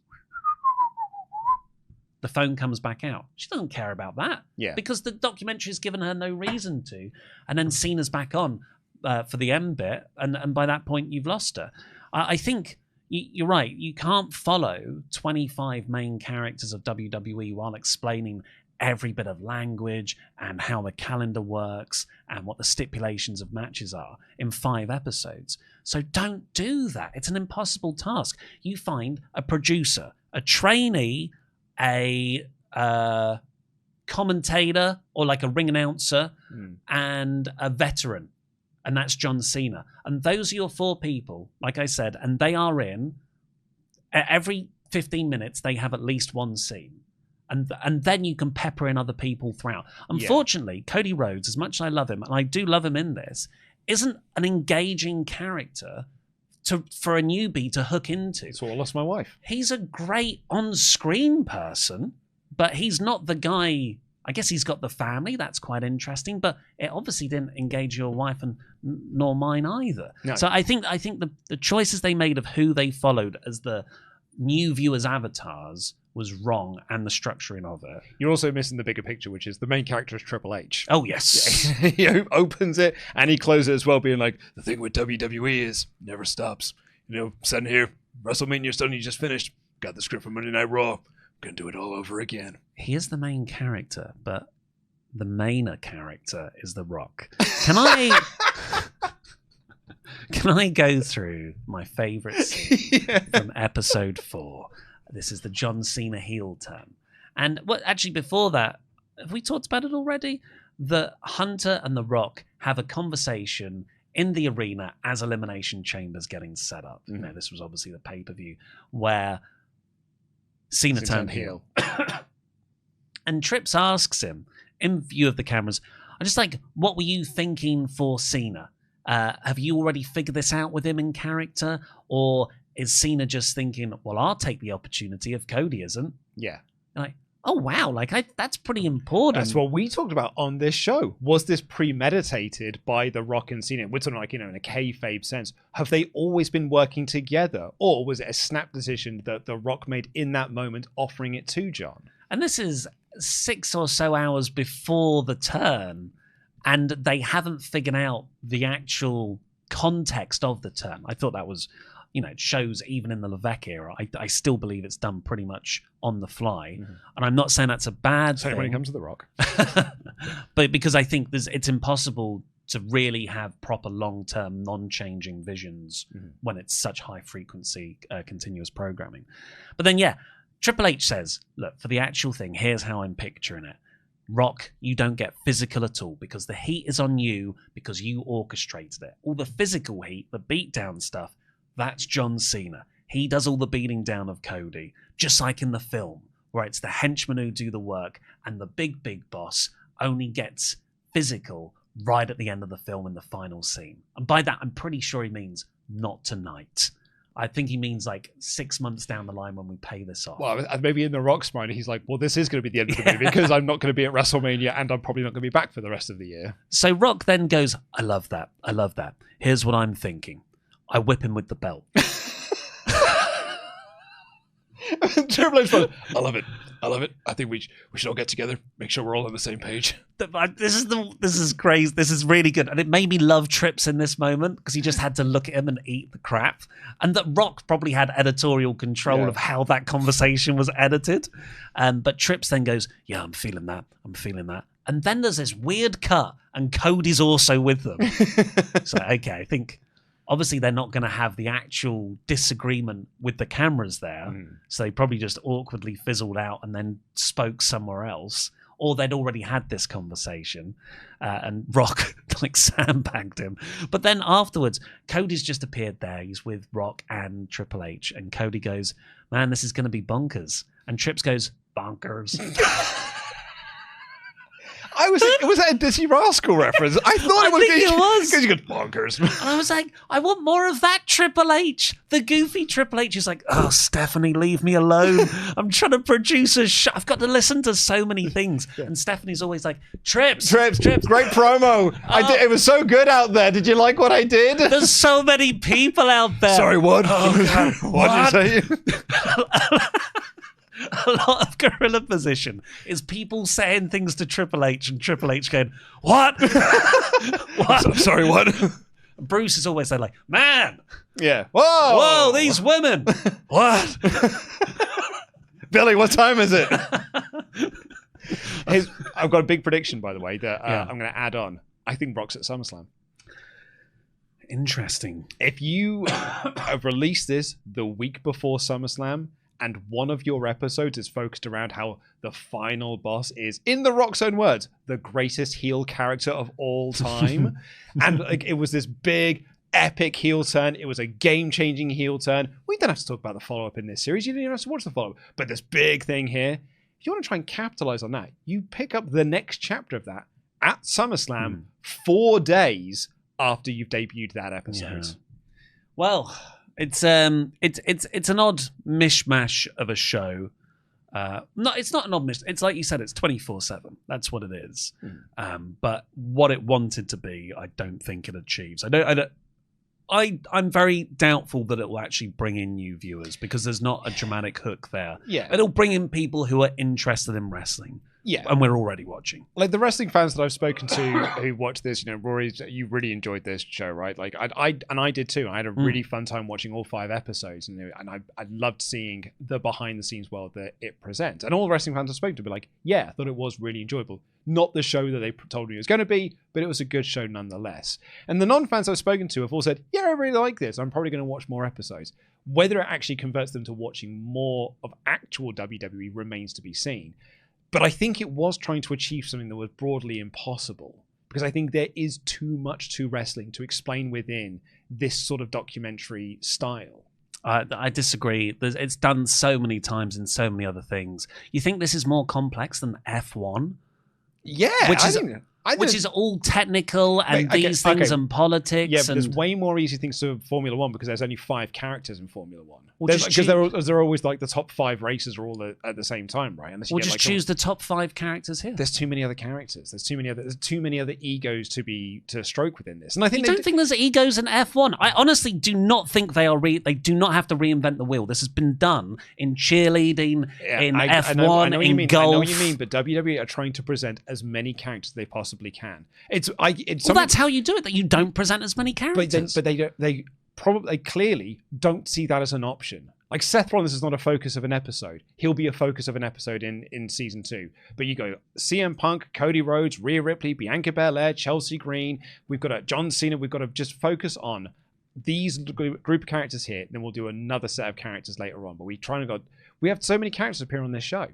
The phone comes back out. She doesn't care about that. Yeah. Because the documentary's given her no reason to. And then Cena's back on for the end bit. And by that point, you've lost her. I think you're right. You can't follow 25 main characters of WWE while explaining every bit of language and how the calendar works and what the stipulations of matches are in 5 episodes. So don't do that. It's an impossible task. You find a producer, a trainee, a commentator or like a ring announcer and a veteran, and that's John Cena. And those are your 4 people, like I said, and they are in every 15 minutes. They have at least one scene, and then you can pepper in other people throughout. Unfortunately, Cody Rhodes, as much as I love him, and I do love him in this, isn't an engaging character for a newbie to hook into. So I lost my wife. He's a great on-screen person, but he's not the guy. I guess he's got the family. That's quite interesting, but it obviously didn't engage your wife and nor mine either. No. So I think the choices they made of who they followed as the new viewers' avatars was wrong, and the structuring of it. You're also missing the bigger picture, which is the main character is Triple H. Oh, yes. He opens it and he closes it as well, being like, the thing with WWE is never stops. Sitting here, WrestleMania suddenly just finished. Got the script for Monday Night Raw. Gonna do it all over again. He is the main character, but the mainer character is The Rock. Can I go through my favourite scene from episode 4? This is the John Cena heel turn. And actually before that, have we talked about it already? The Hunter and The Rock have a conversation in the arena as Elimination Chamber's getting set up. Mm-hmm. This was obviously the pay-per-view where Cena turned heel. And Trips asks him, in view of the cameras, I'm just like, what were you thinking for Cena? Have you already figured this out with him in character? Or is Cena just thinking, well, I'll take the opportunity if Cody isn't? Yeah. Like, oh, wow, that's pretty important. That's what we talked about on this show. Was this premeditated by The Rock and Cena? We're talking in a kayfabe sense. Have they always been working together? Or was it a snap decision that The Rock made in that moment, offering it to John? And this is 6 or so hours before the turn, and they haven't figured out the actual context of the turn. I thought that was, it shows even in the Levesque era, I still believe it's done pretty much on the fly. Mm-hmm. And I'm not saying that's a bad thing. When it comes to The Rock. But because I think it's impossible to really have proper long-term, non-changing visions when it's such high-frequency, continuous programming. But then, Triple H says, look, for the actual thing, here's how I'm picturing it. Rock, you don't get physical at all because the heat is on you because you orchestrated it. All the physical heat, the beatdown stuff, that's John Cena. He does all the beating down of Cody, just like in the film, where it's the henchmen who do the work and the big boss only gets physical right at the end of the film in the final scene. And by that, I'm pretty sure he means not tonight. I think he means like 6 months down the line when we pay this off. Well, maybe in The Rock's mind, he's like, well, this is going to be the end of the movie because I'm not going to be at WrestleMania and I'm probably not going to be back for the rest of the year. So Rock then goes, I love that. Here's what I'm thinking. I whip him with the belt. Triple H goes, I love it. I think we should all get together, make sure we're all on the same page. This is crazy. This is really good. And it made me love Trips in this moment because he just had to look at him and eat the crap. And that Rock probably had editorial control of how that conversation was edited. But Trips then goes, yeah, I'm feeling that. And then there's this weird cut and Cody's also with them. So, okay, I think obviously they're not going to have the actual disagreement with the cameras there. So they probably just awkwardly fizzled out and then spoke somewhere else. Or they'd already had this conversation and Rock sandbagged him. But then afterwards, Cody's just appeared there. He's with Rock and Triple H. And Cody goes, man, this is going to be bonkers. And Trips goes, bonkers. Was that a Dizzy Rascal reference? I thought it was. Because you go, bonkers. And I was like, I want more of that Triple H. The goofy Triple H is like, oh, Stephanie, leave me alone. I'm trying to produce a show. I've got to listen to so many things. Yeah. And Stephanie's always like, Trips. Great promo. It was so good out there. Did you like what I did? There's so many people out there. Sorry, what? Oh, what did you say? A lot of gorilla position is people saying things to Triple H and Triple H going, what? What? Sorry, what? Bruce is always there like, man. Yeah. Whoa, these women. What? Billy, what time is it? I've got a big prediction, by the way, that I'm going to add on. I think Brock's at SummerSlam. Interesting. If you have released this the week before SummerSlam, and one of your episodes is focused around how the final boss is, in The Rock's own words, the greatest heel character of all time. And like, it was this big, epic heel turn. It was a game-changing heel turn. We don't have to talk about the follow-up in this series. You didn't even have to watch the follow-up. But this big thing here, if you want to try and capitalize on that, you pick up the next chapter of that at SummerSlam 4 days after you've debuted that episode. Yeah. Well, it's an odd mishmash of a show. No, it's not an odd mishmash. It's like you said, it's 24/7. That's what it is. But what it wanted to be, I don't think it achieves. I'm very doubtful that it will actually bring in new viewers because there's not a dramatic hook there. Yeah. It'll bring in people who are interested in wrestling. Yeah. And we're already watching. Like the wrestling fans that I've spoken to who watch this, Rory, you really enjoyed this show, right? Like I did too. I had a really fun time watching all 5 episodes, and I loved seeing the behind the scenes world that it presents. And all the wrestling fans I've spoken to be like, yeah, I thought it was really enjoyable. Not the show that they told me it was going to be, but it was a good show nonetheless. And the non-fans I've spoken to have all said, yeah, I really like this. I'm probably going to watch more episodes. Whether it actually converts them to watching more of actual WWE remains to be seen. But I think it was trying to achieve something that was broadly impossible, because I think there is too much to wrestling to explain within this sort of documentary style. I disagree. It's done so many times in so many other things. You think this is more complex than F1? Yeah, which is all technical and these things and politics. Yeah, but there's way more easy things to Formula One because there's only 5 characters in Formula One. Because they're always like the top 5 races are all at the same time, right? We'll just choose the top 5 characters here. There's too many other characters. There's too many other egos to stroke within this. And I think you don't think there's egos in F1. I honestly do not think they are. They do not have to reinvent the wheel. This has been done in cheerleading, in F1, in golf. I know what you mean, but WWE are trying to present as many characters as they possibly can. That's how you do it. That you don't present as many characters. But they clearly don't see that as an option. Like Seth Rollins is not a focus of an episode. He'll be a focus of an episode in season 2. But you go CM Punk, Cody Rhodes, Rhea Ripley, Bianca Belair, Chelsea Green. We've got John Cena. We've got to just focus on these group of characters here. Then we'll do another set of characters later on. But we have so many characters appear on this show.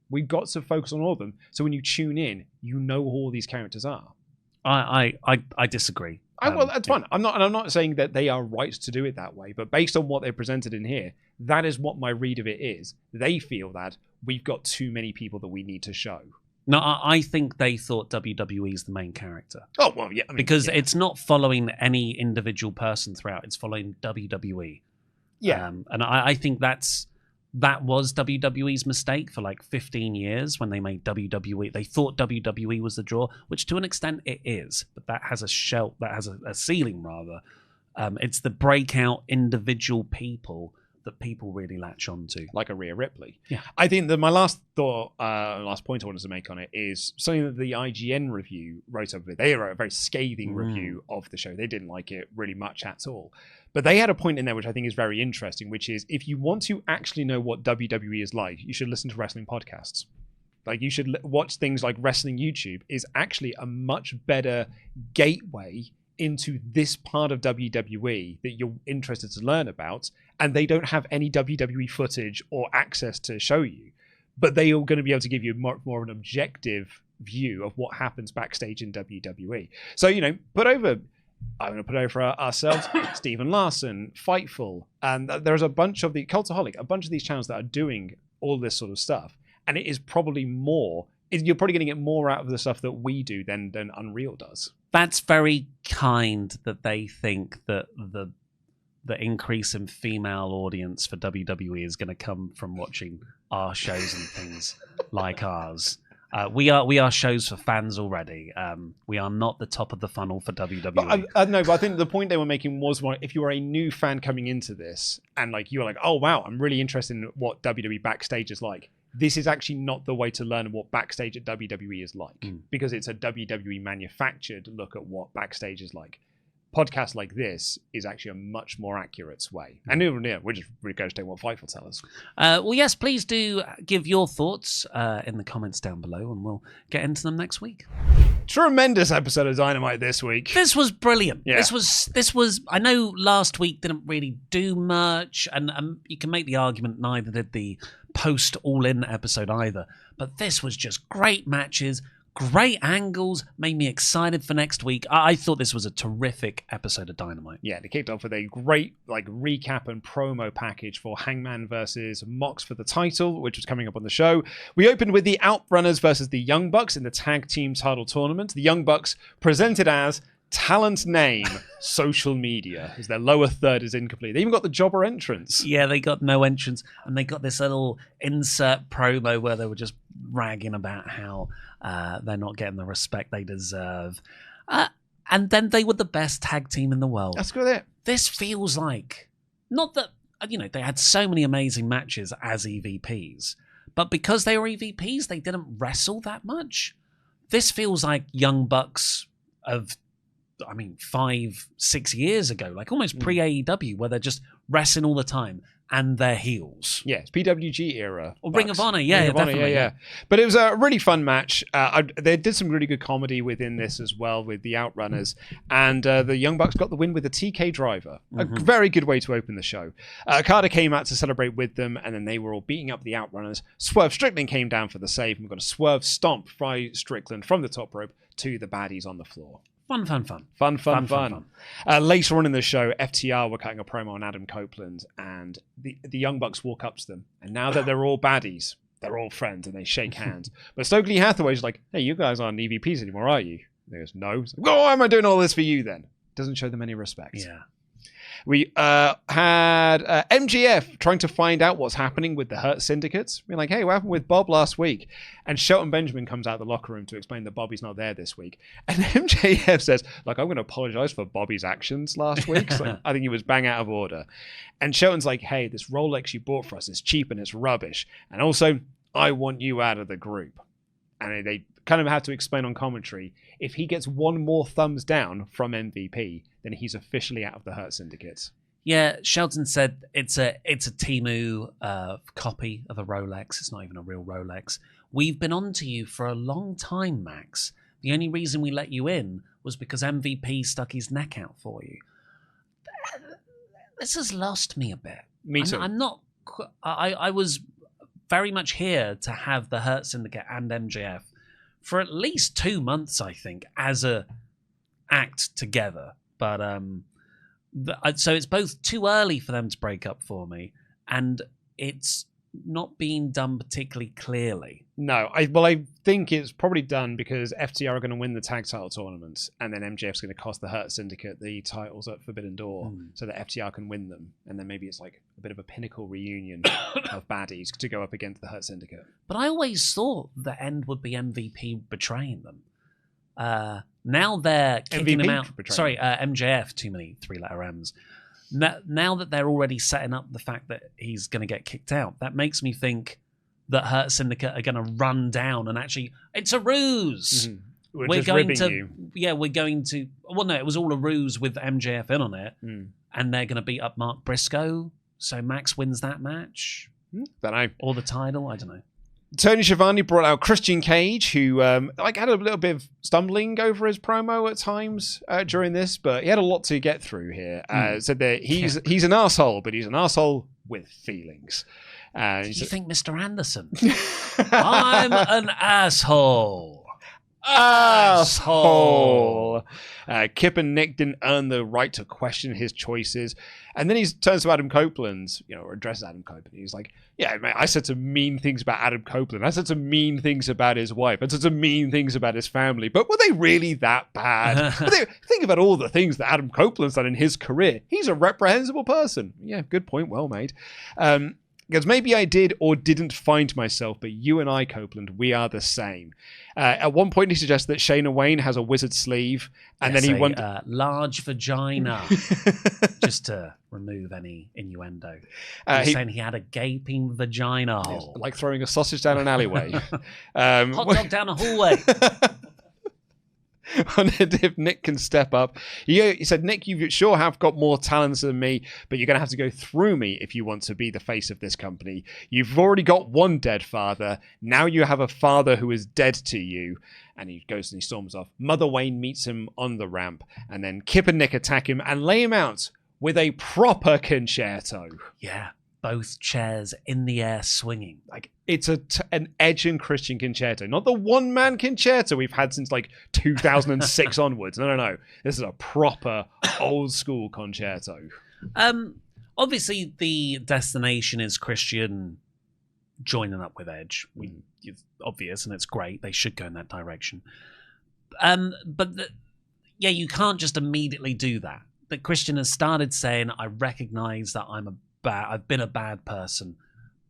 We've got to focus on all of them. So when you tune in, you know who all these characters are. I disagree. Well, that's fine. I'm not saying that they are right to do it that way, but based on what they presented in here, that is what my read of it is. They feel that we've got too many people that we need to show. No, I think they thought WWE is the main character. Oh, well, yeah. Because it's not following any individual person throughout. It's following WWE. Yeah. And I think that was WWE's mistake for like 15 years when they made WWE. They thought WWE was the draw, which to an extent it is, but that has a ceiling rather. It's the breakout individual people that people really latch onto, like a Rhea Ripley. Yeah, I think that my last point I wanted to make on it is something that the IGN review wrote up. They wrote a very scathing review of the show. They didn't like it really much at all. But they had a point in there which I think is very interesting, which is if you want to actually know what WWE is like, you should listen to wrestling podcasts. Like you should watch things like Wrestling YouTube is actually a much better gateway into this part of WWE that you're interested to learn about. And they don't have any WWE footage or access to show you, but they are going to be able to give you more of an objective view of what happens backstage in WWE. So, I'm going to put over for ourselves, Stephen Larson, Fightful, and there's a bunch of the Cultaholic, a bunch of these channels that are doing all this sort of stuff. And it is probably you're probably going to get more out of the stuff that we do than Unreal does. That's very kind that they think that the increase in female audience for WWE is going to come from watching our shows and things like ours. We are shows for fans already. We are not the top of the funnel for WWE. But I think the point they were making was if you are a new fan coming into this and you're like, oh wow, I'm really interested in what WWE backstage is like. This is actually not the way to learn what backstage at WWE is like because it's a WWE manufactured look at what backstage is like. podcast like this is actually a much more accurate way. And we're just regurgitating what Fightful tell us. Well, yes, please do give your thoughts in the comments down below, and we'll get into them next week. Tremendous episode of Dynamite this week. This was brilliant. Yeah. This was. I know last week didn't really do much, and you can make the argument neither did the post All In episode either. But this was just great matches. Great angles, made me excited for next week. I thought this was a terrific episode of Dynamite. Yeah, they kicked off with a great recap and promo package for Hangman versus Mox for the title, which was coming up on the show. We opened with the Outrunners versus the Young Bucks in the tag team title tournament. The Young Bucks presented as talent name social media, as their lower third is incomplete. They even got the jobber entrance. Yeah, they got no entrance, and they got this little insert promo where they were just ragging about how they're not getting the respect they deserve. And then they were the best tag team in the world. That's good. This feels like, not that, they had so many amazing matches as EVPs, but because they were EVPs, they didn't wrestle that much. This feels like Young Bucks of 5-6 years ago, like almost pre-AEW, where they're just wrestling all the time and they're heels. Yeah, it's PWG era. Or Ring of Honor, yeah, definitely. Yeah. But it was a really fun match. They did some really good comedy within this as well with the Outrunners. And the Young Bucks got the win with a TK driver. A very good way to open the show. Carter came out to celebrate with them, and then they were all beating up the Outrunners. Swerve Strickland came down for the save, and we've got a Swerve stomp by Strickland from the top rope to the baddies on the floor. Fun. Later on in the show, FTR were cutting a promo on Adam Copeland, and the Young Bucks walk up to them. And now that they're all baddies, they're all friends, and they shake hands. But Stokely Hathaway's like, hey, you guys aren't EVPs anymore, are you? And he goes, no. Like, why am I doing all this for you then? Doesn't show them any respect. Yeah. We had MGF trying to find out what's happening with the Hurt Syndicates. We're like, hey, what happened with Bob last week? And Shelton Benjamin comes out of the locker room to explain that Bobby's not there this week. And MJF says, I'm going to apologize for Bobby's actions last week. So I think he was bang out of order. And Shelton's like, hey, this Rolex you bought for us is cheap and it's rubbish. And also, I want you out of the group. And they kind of have to explain on commentary, if he gets one more thumbs down from MVP, then he's officially out of the Hurt Syndicate. Yeah, Shelton said it's a Temu copy of a Rolex. It's not even a real Rolex. We've been on to you for a long time, Max. The only reason we let you in was because MVP stuck his neck out for you. This has lost me a bit. Me too. I was very much here to have the Hurt Syndicate and MJF for at least 2 months, I think, as a act together. But so it's both too early for them to break up for me, and it's not being done particularly clearly. No, I think it's probably done because FTR are going to win the tag title tournament, and then MJF's going to cost the Hurt Syndicate the titles at Forbidden Door so that FTR can win them, and then maybe it's like a bit of a pinnacle reunion of baddies to go up against the Hurt Syndicate. But I always thought the end would be MVP betraying them. Now they're kicking him out. Sorry, MJF, too many three-letter M's. Now that they're already setting up the fact that he's going to get kicked out, that makes me think that Hurt Syndicate are going to run down and actually, it's a ruse. We're going to, we're going to. Well, no, it was all a ruse with MJF in on it, and they're going to beat up Mark Briscoe. So Max wins that match. Don't know, or the title. I don't know. Tony Schiavone brought out Christian Cage, who had a little bit of stumbling over his promo at times during this, but he had a lot to get through here. Said that he's an arsehole, but he's an arsehole with feelings. Do you think, Mr. Anderson? I'm an asshole. Asshole. Kip and Nick didn't earn the right to question his choices. And then he turns to Adam Copeland, or addresses Adam Copeland. He's like, yeah, man, I said some mean things about Adam Copeland. I said some mean things about his wife. I said some mean things about his family. But were they really that bad? Think about all the things that Adam Copeland's done in his career. He's a reprehensible person. Yeah, good point. Well made. Because maybe I did or didn't find myself, but you and I, Copeland, we are the same. At one point, he suggests that Shayna Wayne has a wizard sleeve, and then he wants large vagina, just to remove any innuendo. He's saying he had a gaping vagina hole, like throwing a sausage down an alleyway, hot dog down a hallway. wondered if Nick can step up. He said, Nick, you sure have got more talents than me, but you're going to have to go through me if you want to be the face of this company. You've already got one dead father. Now you have a father who is dead to you. And he goes and he storms off. Mother Wayne meets him on the ramp, and then Kip and Nick attack him and lay him out with a proper concerto. Yeah, both chairs in the air swinging. Like, it's an Edge and Christian concerto, not the one-man concerto we've had since like 2006 onwards. No. This is a proper old-school concerto. Obviously, the destination is Christian joining up with Edge. It's obvious, and it's great. They should go in that direction. But you can't just immediately do that. That Christian has started saying, I recognize that I've been a bad person,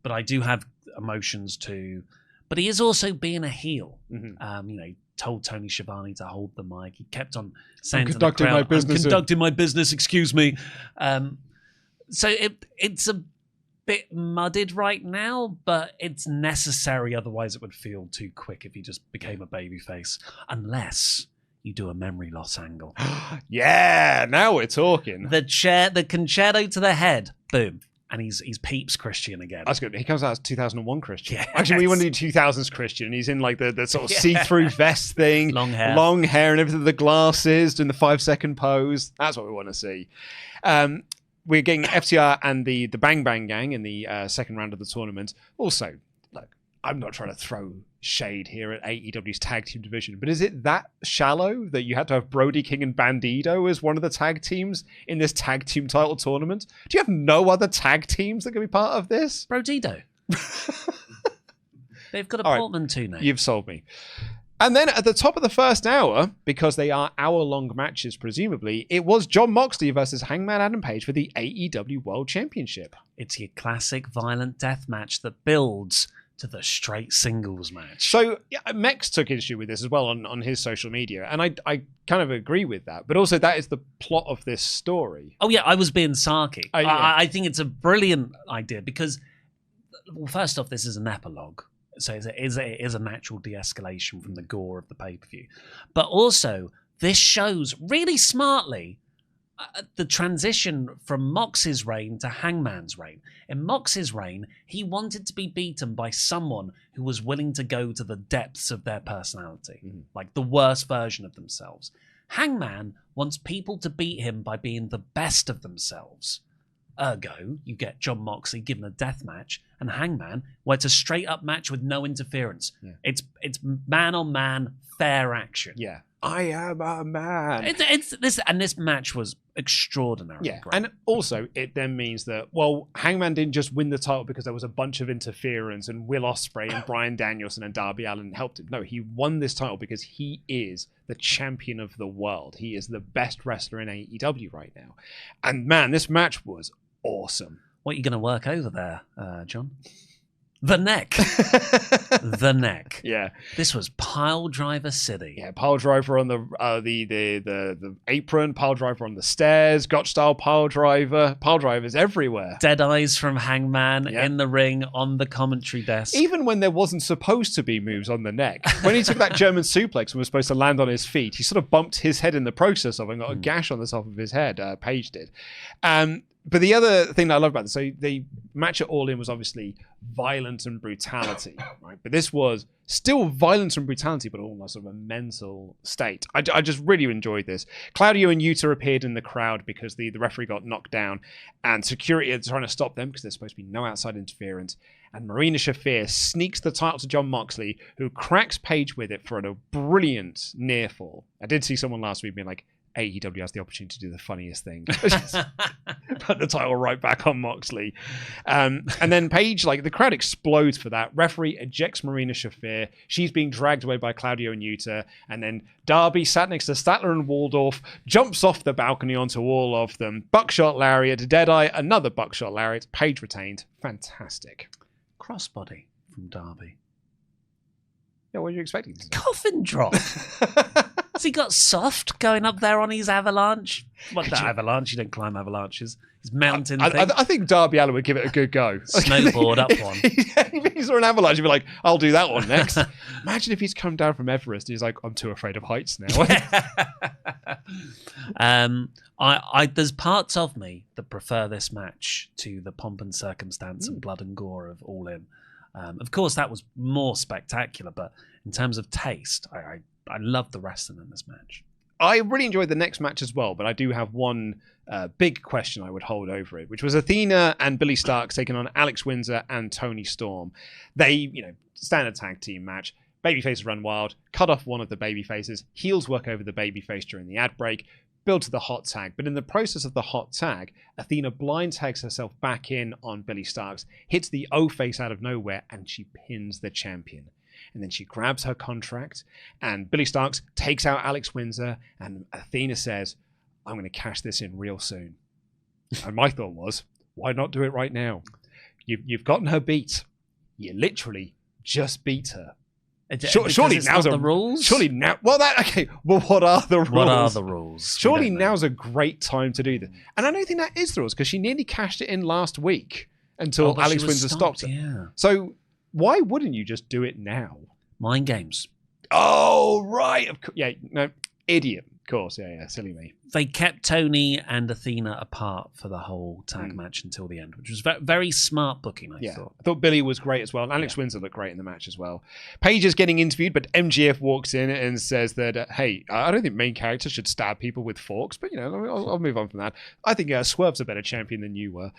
but I do have emotions too. But he is also being a heel. He told Tony Schiavone to hold the mic. He kept on saying to the crowd, I'm conducting my business, excuse me. So it's a bit mudded right now, but it's necessary. Otherwise, it would feel too quick if he just became a babyface. Unless you do a memory loss angle. Yeah, now we're talking. The concerto to the head, boom, and he's Peeps Christian again. That's good. He comes out as 2001 Christian. Yes. Actually, we want to do 2000s Christian. He's in like the sort of see-through vest thing, long hair, and everything. The glasses, doing the 5-second pose. That's what we want to see. We're getting FTR and the Bang Bang Gang in the second round of the tournament. Also, look, I'm not trying to throw shade here at AEW's tag team division, but is it that shallow that you had to have Brody King and Bandido as one of the tag teams in this tag team title tournament? Do you have no other tag teams that can be part of this? Brodido. They've got a portmanteau name. You've sold me. And then at the top of the first hour, because they are hour-long matches, presumably, it was Jon Moxley versus Hangman Adam Page for the AEW World Championship. It's your classic violent death match that builds to the straight singles match. So Mex took issue with this as well on his social media, and I kind of agree with that. But also, that is the plot of this story. Oh yeah, I was being sarky. I think it's a brilliant idea because, well, first off, this is an epilogue. So it is a natural de-escalation from the gore of the pay-per-view. But also, this shows really smartly the transition from Mox's reign to Hangman's reign. In Mox's reign, he wanted to be beaten by someone who was willing to go to the depths of their personality, like the worst version of themselves. Hangman wants people to beat him by being the best of themselves. Ergo, you get Jon Moxley given a death match, and Hangman, where it's a straight-up match with no interference. Yeah. It's man-on-man, fair action. Yeah. I am a man. This match was extraordinary. Yeah, great. And also it then means that, well, Hangman didn't just win the title because there was a bunch of interference and Will Ospreay and Bryan Danielson and Darby Allin helped him. No, he won this title because he is the champion of the world. He is the best wrestler in AEW right now. And man, this match was awesome. What are you going to work over there, John? The neck. The neck. Yeah. This was Pile Driver City. Yeah, Pile Driver on the apron, Pile Driver on the stairs, Gotch style Pile Driver. Pile Drivers everywhere. Dead eyes from Hangman in the ring on the commentary desk. Even when there wasn't supposed to be moves on the neck. When he took that German suplex and was supposed to land on his feet, he sort of bumped his head in the process of it and got a gash on the top of his head. Paige did. But the other thing that I love about this, so the match at All In was obviously violence and brutality, right? But this was still violence and brutality, but almost sort of a mental state. I just really enjoyed this. Claudio and Yuta appeared in the crowd because the referee got knocked down, and security are trying to stop them because there's supposed to be no outside interference. And Marina Shafir sneaks the title to Jon Moxley, who cracks Page with it for a brilliant near fall. I did see someone last week being like, AEW has the opportunity to do the funniest thing. Put the title right back on Moxley. And then Paige, like, the crowd explodes for that. Referee ejects Marina Shafir. She's being dragged away by Claudio and Yuta. And then Darby, sat next to Statler and Waldorf, jumps off the balcony onto all of them. Buckshot lariat, Deadeye, another buckshot lariat. Paige retained. Fantastic. Crossbody from Darby. Yeah, what were you expecting? Coffin drop. Has he got soft going up there on his avalanche? What, the avalanche? You don't climb avalanches. His mountain thing. I think Darby Allin would give it a good go. Snowboard up one. If he saw an avalanche, he'd be like, I'll do that one next. Imagine if he's come down from Everest. He's like, I'm too afraid of heights now. There's parts of me that prefer this match to the pomp and circumstance and blood and gore of All In. Of course, that was more spectacular, but in terms of taste, I love the wrestling in this match. I really enjoyed the next match as well, but I do have one big question I would hold over it, which was Athena and Billy Starkz taking on Alex Windsor and Toni Storm. They, standard tag team match. Babyfaces run wild, cut off one of the babyfaces, heels work over the babyface during the ad break, build to the hot tag. But in the process of the hot tag, Athena blind tags herself back in on Billy Starkz, hits the O-face out of nowhere, and she pins the champion. And then she grabs her contract, and Billy Starkz takes out Alex Windsor, and Athena says, I'm going to cash this in real soon. And my thought was, why not do it right now? You've gotten her beat. You literally just beat her. Surely now's the rules. Surely now. Well, what are the rules? What are the rules? Surely now's a great time to do this. And I don't think that is the rules because she nearly cashed it in last week until Alex Windsor stopped her. Yeah. So why wouldn't you just do it now? Mind games. Oh right. Yeah. No. Idiot. Of course. Yeah. Silly me. They kept Toni and Athena apart for the whole tag match until the end, which was very smart booking, I thought. I thought Billy was great as well. And Alex Windsor looked great in the match as well. Paige is getting interviewed, but MJF walks in and says that, hey, I don't think main characters should stab people with forks, but, I'll move on from that. I think Swerve's a better champion than you were.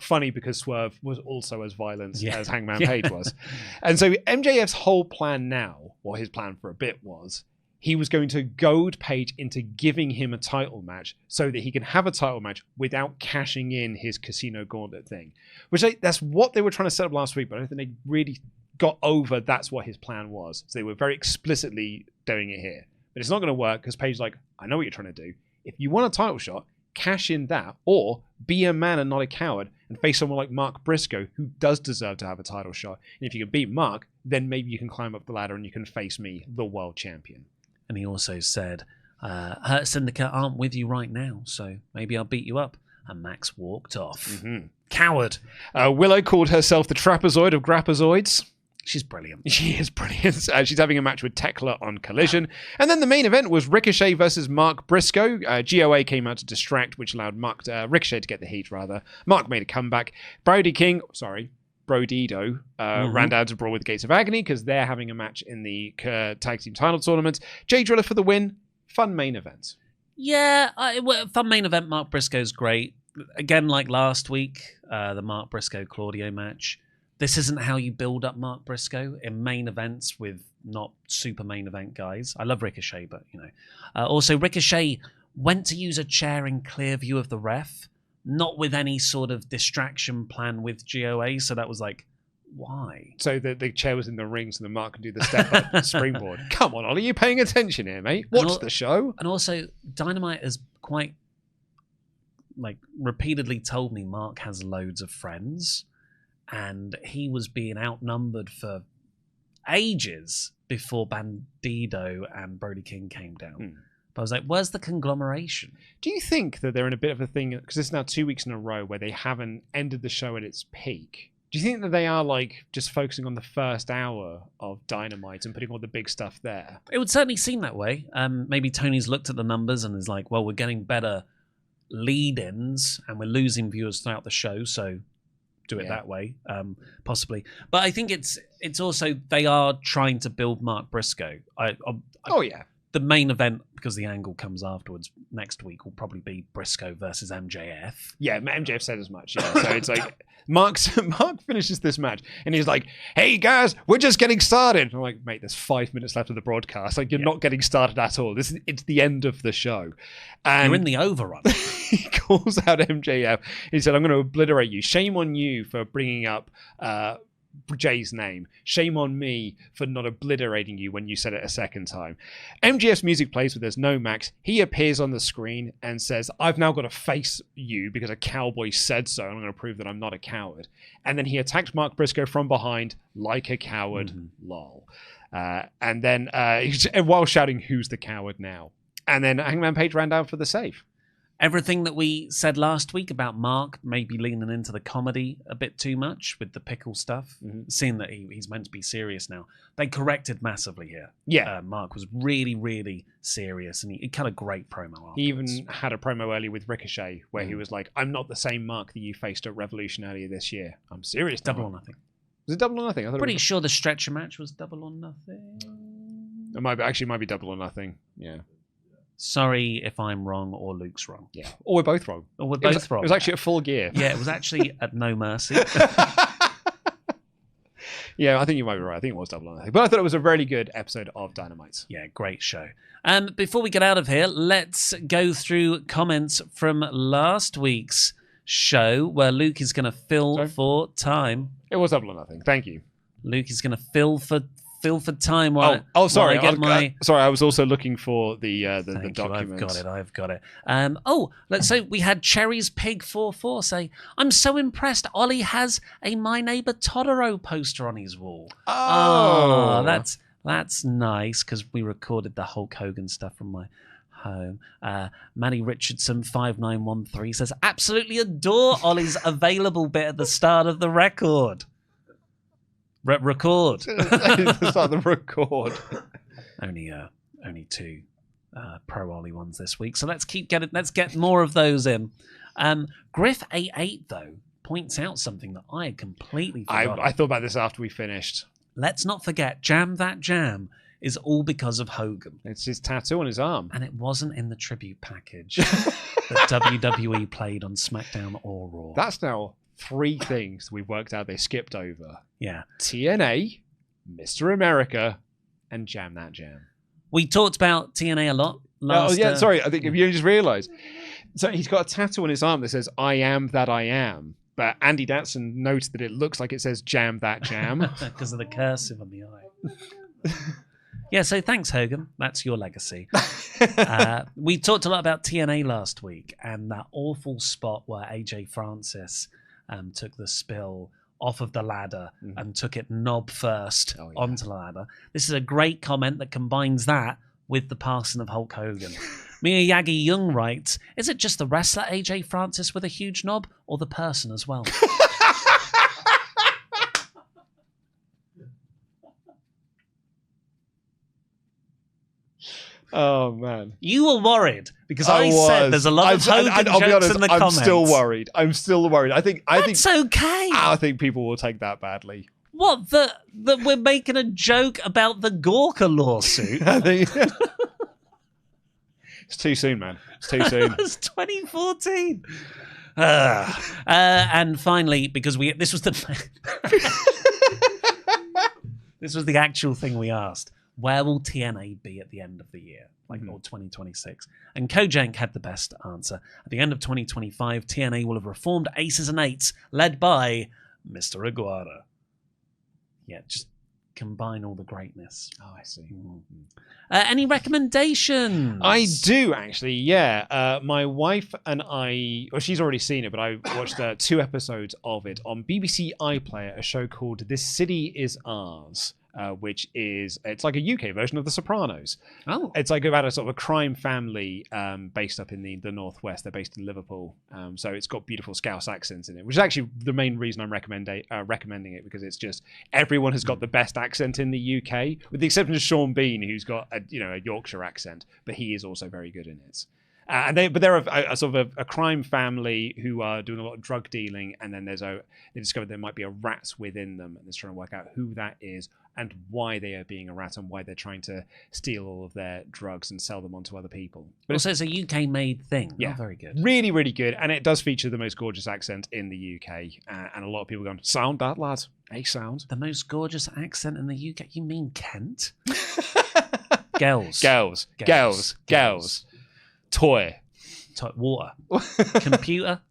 Funny because Swerve was also as violent as Hangman Page was. And so MJF's whole plan now, or his plan for a bit was, he was going to goad Page into giving him a title match so that he can have a title match without cashing in his Casino Gauntlet thing. That's what they were trying to set up last week, but I don't think they really got over that's what his plan was. So they were very explicitly doing it here. But it's not going to work because Page's like, I know what you're trying to do. If you want a title shot, cash in that, or be a man and not a coward and face someone like Mark Briscoe, who does deserve to have a title shot. And if you can beat Mark, then maybe you can climb up the ladder and you can face me, the world champion. And he also said, Hurt Syndicate aren't with you right now, so maybe I'll beat you up. And Max walked off. Mm-hmm. Coward. Willow called herself the Trapezoid of Grapazoids. She's brilliant. She is brilliant. She's having a match with Tekla on Collision. And then the main event was Ricochet versus Mark Briscoe. GOA came out to distract, which allowed Ricochet to get the heat, rather. Mark made a comeback. Brodido ran down to brawl with Gates of Agony because they're having a match in the tag team title tournament. Jay Driller for the win. Fun main event. Yeah, fun main event. Mark Briscoe's great. Again, like last week, the Mark Briscoe-Claudio match. This isn't how you build up Mark Briscoe in main events with not super main event guys. I love Ricochet, but, Also, Ricochet went to use a chair in clear view of the ref, not with any sort of distraction plan with GOA, so that was like, why? So the chair was in the ring so the Mark can do the step-up springboard. Come on, Ollie, you paying attention here, mate? Watch the show. And also, Dynamite has quite, repeatedly told me Mark has loads of friends, and he was being outnumbered for ages before Bandido and Brody King came down. But I was like, where's the conglomeration? Do you think that they're in a bit of a thing, because it's now 2 weeks in a row where they haven't ended the show at its peak? Do you think that they are just focusing on the first hour of Dynamite and putting all the big stuff there? It would certainly seem that way. Maybe Tony's looked at the numbers and is like, well, we're getting better lead-ins and we're losing viewers throughout the show, so do it that way, possibly. But I think it's also, they are trying to build Mark Briscoe. The main event, because the angle comes afterwards next week, will probably be Briscoe versus MJF. Yeah, MJF said as much. Yeah. So it's like Mark finishes this match and he's like, "Hey guys, we're just getting started." And I'm like, "Mate, there's 5 minutes left of the broadcast. You're not getting started at all. It's the end of the show." And you're in the overrun. He calls out MJF. He said, "I'm going to obliterate you. Shame on you for bringing up Jay's name. Shame on me for not obliterating you when you said it a second time. MGS music plays, but there's no Max. He appears on the screen and says, I've now got to face you because a cowboy said so, and I'm going to prove that I'm not a coward. And then he attacked Mark Briscoe from behind like a coward. Lol. And then while shouting, who's the coward now? And then Hangman Page ran down for the save. Everything that we said last week about Mark maybe leaning into the comedy a bit too much with the pickle stuff, seeing that he's meant to be serious now. They corrected massively here. Yeah. Mark was really, really serious, and he cut a great promo afterwards. He even had a promo earlier with Ricochet where he was like, I'm not the same Mark that you faced at Revolution earlier this year. I'm serious. Double or Nothing. Was it Double or Nothing? Pretty sure the stretcher match was Double or Nothing. It might be Double or Nothing. Yeah. Sorry if I'm wrong or Luke's wrong. Yeah. Or we're both wrong. Or we're both wrong. It was actually at Full Gear. Yeah, it was actually at No Mercy. Yeah, I think you might be right. I think it was Double or Nothing. But I thought it was a really good episode of Dynamite. Yeah, great show. Before we get out of here, let's go through comments from last week's show where Luke is going to fill for time. It was Double or Nothing. Thank you. Luke is going to fill for time. Sorry. While sorry, I was also looking for the document. I've got it. Let's say we had Cherry's Pig 44 say, I'm so impressed Ollie has a My Neighbor Totoro poster on his wall. Oh, that's nice because we recorded the Hulk Hogan stuff from my home. Manny Richardson 5913 says, absolutely adore Ollie's available bit at the start of the record. Record. Start the record. Only two pro Ollie ones this week. So let's get more of those in. Griff 88 though points out something that I had completely forgotten. I thought about this after we finished. Let's not forget, Jam That Jam is all because of Hogan. It's his tattoo on his arm. And it wasn't in the tribute package that WWE played on SmackDown or Raw. That's now 3 things we've worked out they skipped over. Yeah. TNA, Mr. America, and Jam That Jam. We talked about TNA a lot last... sorry. I think if you just realised. So he's got a tattoo on his arm that says, I am that I am. But Andy Datson noted that it looks like it says Jam That Jam. Because of the cursive on the eye. Yeah, so thanks, Hogan. That's your legacy. We talked a lot about TNA last week and that awful spot where AJ Francis took the spill off of the ladder and took it knob first onto the ladder. This is a great comment that combines that with the passing of Hulk Hogan. Miyagi Young writes, is it just the wrestler AJ Francis with a huge knob or the person as well? Oh, man. You were worried because I said there's a lot of Hogan jokes in the comments. I'm still worried. That's okay. I think people will take that badly. What? That we're making a joke about the Gorka lawsuit? I think... It's too soon, man. It's too soon. It's 2014. And finally, because this was the actual thing we asked. Where will TNA be at the end of the year, or 2026? And Kojank had the best answer. At the end of 2025, TNA will have reformed Aces and Eights, led by Mr. Iguana. Yeah, just combine all the greatness. Oh, I see. Any recommendations? I do, actually, yeah. My wife and I... Well, she's already seen it, but I watched 2 episodes of it on BBC iPlayer, a show called This City Is Ours. Which is, it's like a UK version of The Sopranos. Oh. It's like about a sort of a crime family based up in the Northwest. They're based in Liverpool. So it's got beautiful Scouse accents in it, which is actually the main reason I'm recommending it, because it's just, everyone has got the best accent in the UK, with the exception of Sean Bean, who's got a Yorkshire accent, but he is also very good in it. They're a sort of a crime family who are doing a lot of drug dealing, and then they discover there might be a rat within them, and they're trying to work out who that is and why they are being a rat and why they're trying to steal all of their drugs and sell them on to other people. But also, it's a UK-made thing. Yeah, very good. Really, really good, and it does feature the most gorgeous accent in the UK, and a lot of people going, sound that, lad. Hey, sound. The most gorgeous accent in the UK? You mean Kent? Girls. Toy. Water. Computer.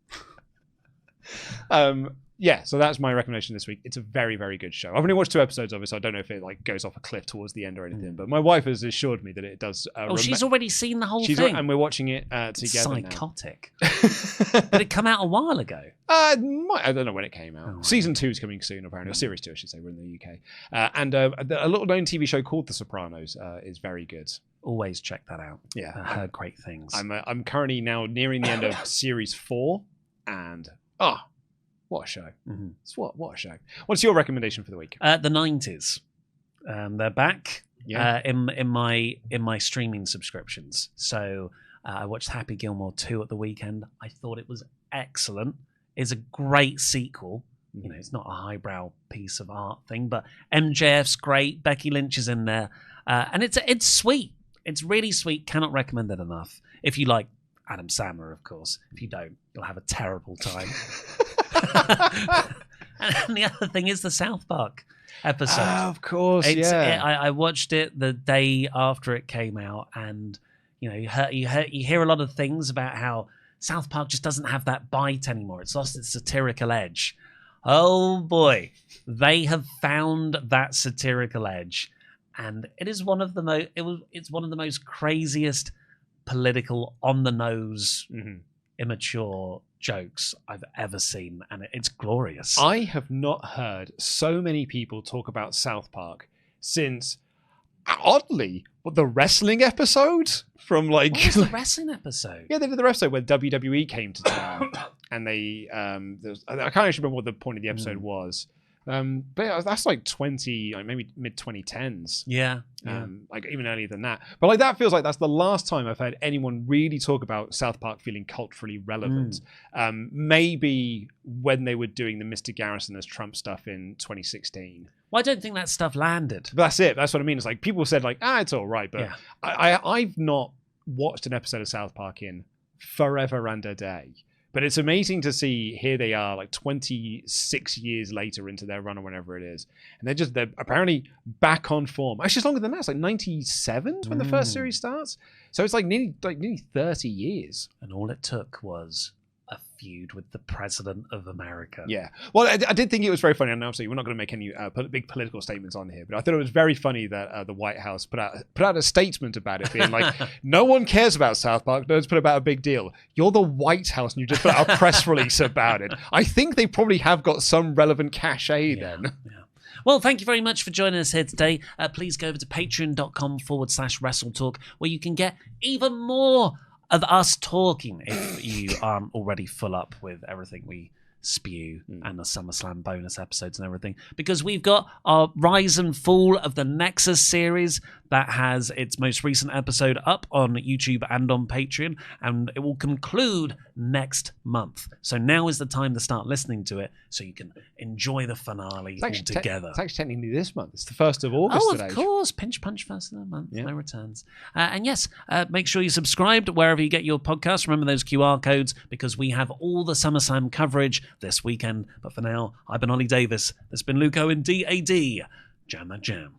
yeah, so that's my recommendation this week. It's a very, very good show. I've only watched 2 episodes of it, so I don't know if it like goes off a cliff towards the end or anything. But my wife has assured me that it does. She's already seen the whole thing, and we're watching it together. Psychotic. Did it come out a while ago? I don't know when it came out. Season 2 is coming soon, apparently. Or Series 2, I should say. We're in the UK. And a little-known TV show called The Sopranos is very good. Always check that out. Yeah, I heard great things. I'm currently now nearing the end of Series 4, and what a show! Mm-hmm. What a show! What's your recommendation for the week? The 90s. They're back. Yeah. In my streaming subscriptions. So I watched Happy Gilmore 2 at the weekend. I thought it was excellent. It's a great sequel. You know, it's not a highbrow piece of art thing, but MJF's great. Becky Lynch is in there, and it's sweet. It's really sweet. Cannot recommend it enough. If you like Adam Sandler, of course. If you don't, you'll have a terrible time. And the other thing is the South Park episode. Oh, of course, I watched it the day after it came out, and you know, you hear a lot of things about how South Park just doesn't have that bite anymore. It's lost its satirical edge. Oh boy, they have found that satirical edge, and it is one of the it's one of the most craziest political, on the nose, immature jokes I've ever seen, and it's glorious. I have not heard so many people talk about South Park since, oddly, the wrestling episode from like. What was the wrestling episode? Yeah, they did the episode where WWE came to town, and they I can't actually remember what the point of the episode was. But that's like maybe mid 2010s. Yeah. Like even earlier than that. But like that feels like that's the last time I've heard anyone really talk about South Park feeling culturally relevant. Maybe when they were doing the Mr. Garrison as Trump stuff in 2016. Well, I don't think that stuff landed. But that's it. That's what I mean. It's like people said like, it's all right. But I've not watched an episode of South Park in forever and a day. But it's amazing to see here they are like 26 years later into their run or whenever it is. And they're apparently back on form. Actually, it's longer than that. It's like 97 when the first series starts. So it's like nearly 30 years. And all it took was a feud with the president of America. Yeah. Well, I did think it was very funny. And obviously, we're not going to make any big political statements on here. But I thought it was very funny that the White House put out a statement about it, being like, no one cares about South Park. No one's put about a big deal. You're the White House, and you just put out a press release about it. I think they probably have got some relevant cachet then. Yeah. Well, thank you very much for joining us here today. Please go over to patreon.com/WrestleTalk, where you can get even more of us talking if you aren't already full up with everything we spew and the SummerSlam bonus episodes and everything, because we've got our rise and fall of the Nexus series that has its most recent episode up on YouTube and on Patreon, and it will conclude next month. So now is the time to start listening to it so you can enjoy the finale all together. It's actually technically this month. It's the 1st of August today. Of course. Pinch punch 1st of the month. Yeah. No returns. And yes, make sure you're subscribed wherever you get your podcasts. Remember those QR codes, because we have all the SummerSlam coverage this weekend. But for now, I've been Ollie Davis. This has been Luke Owen, DAD. Jam that jam.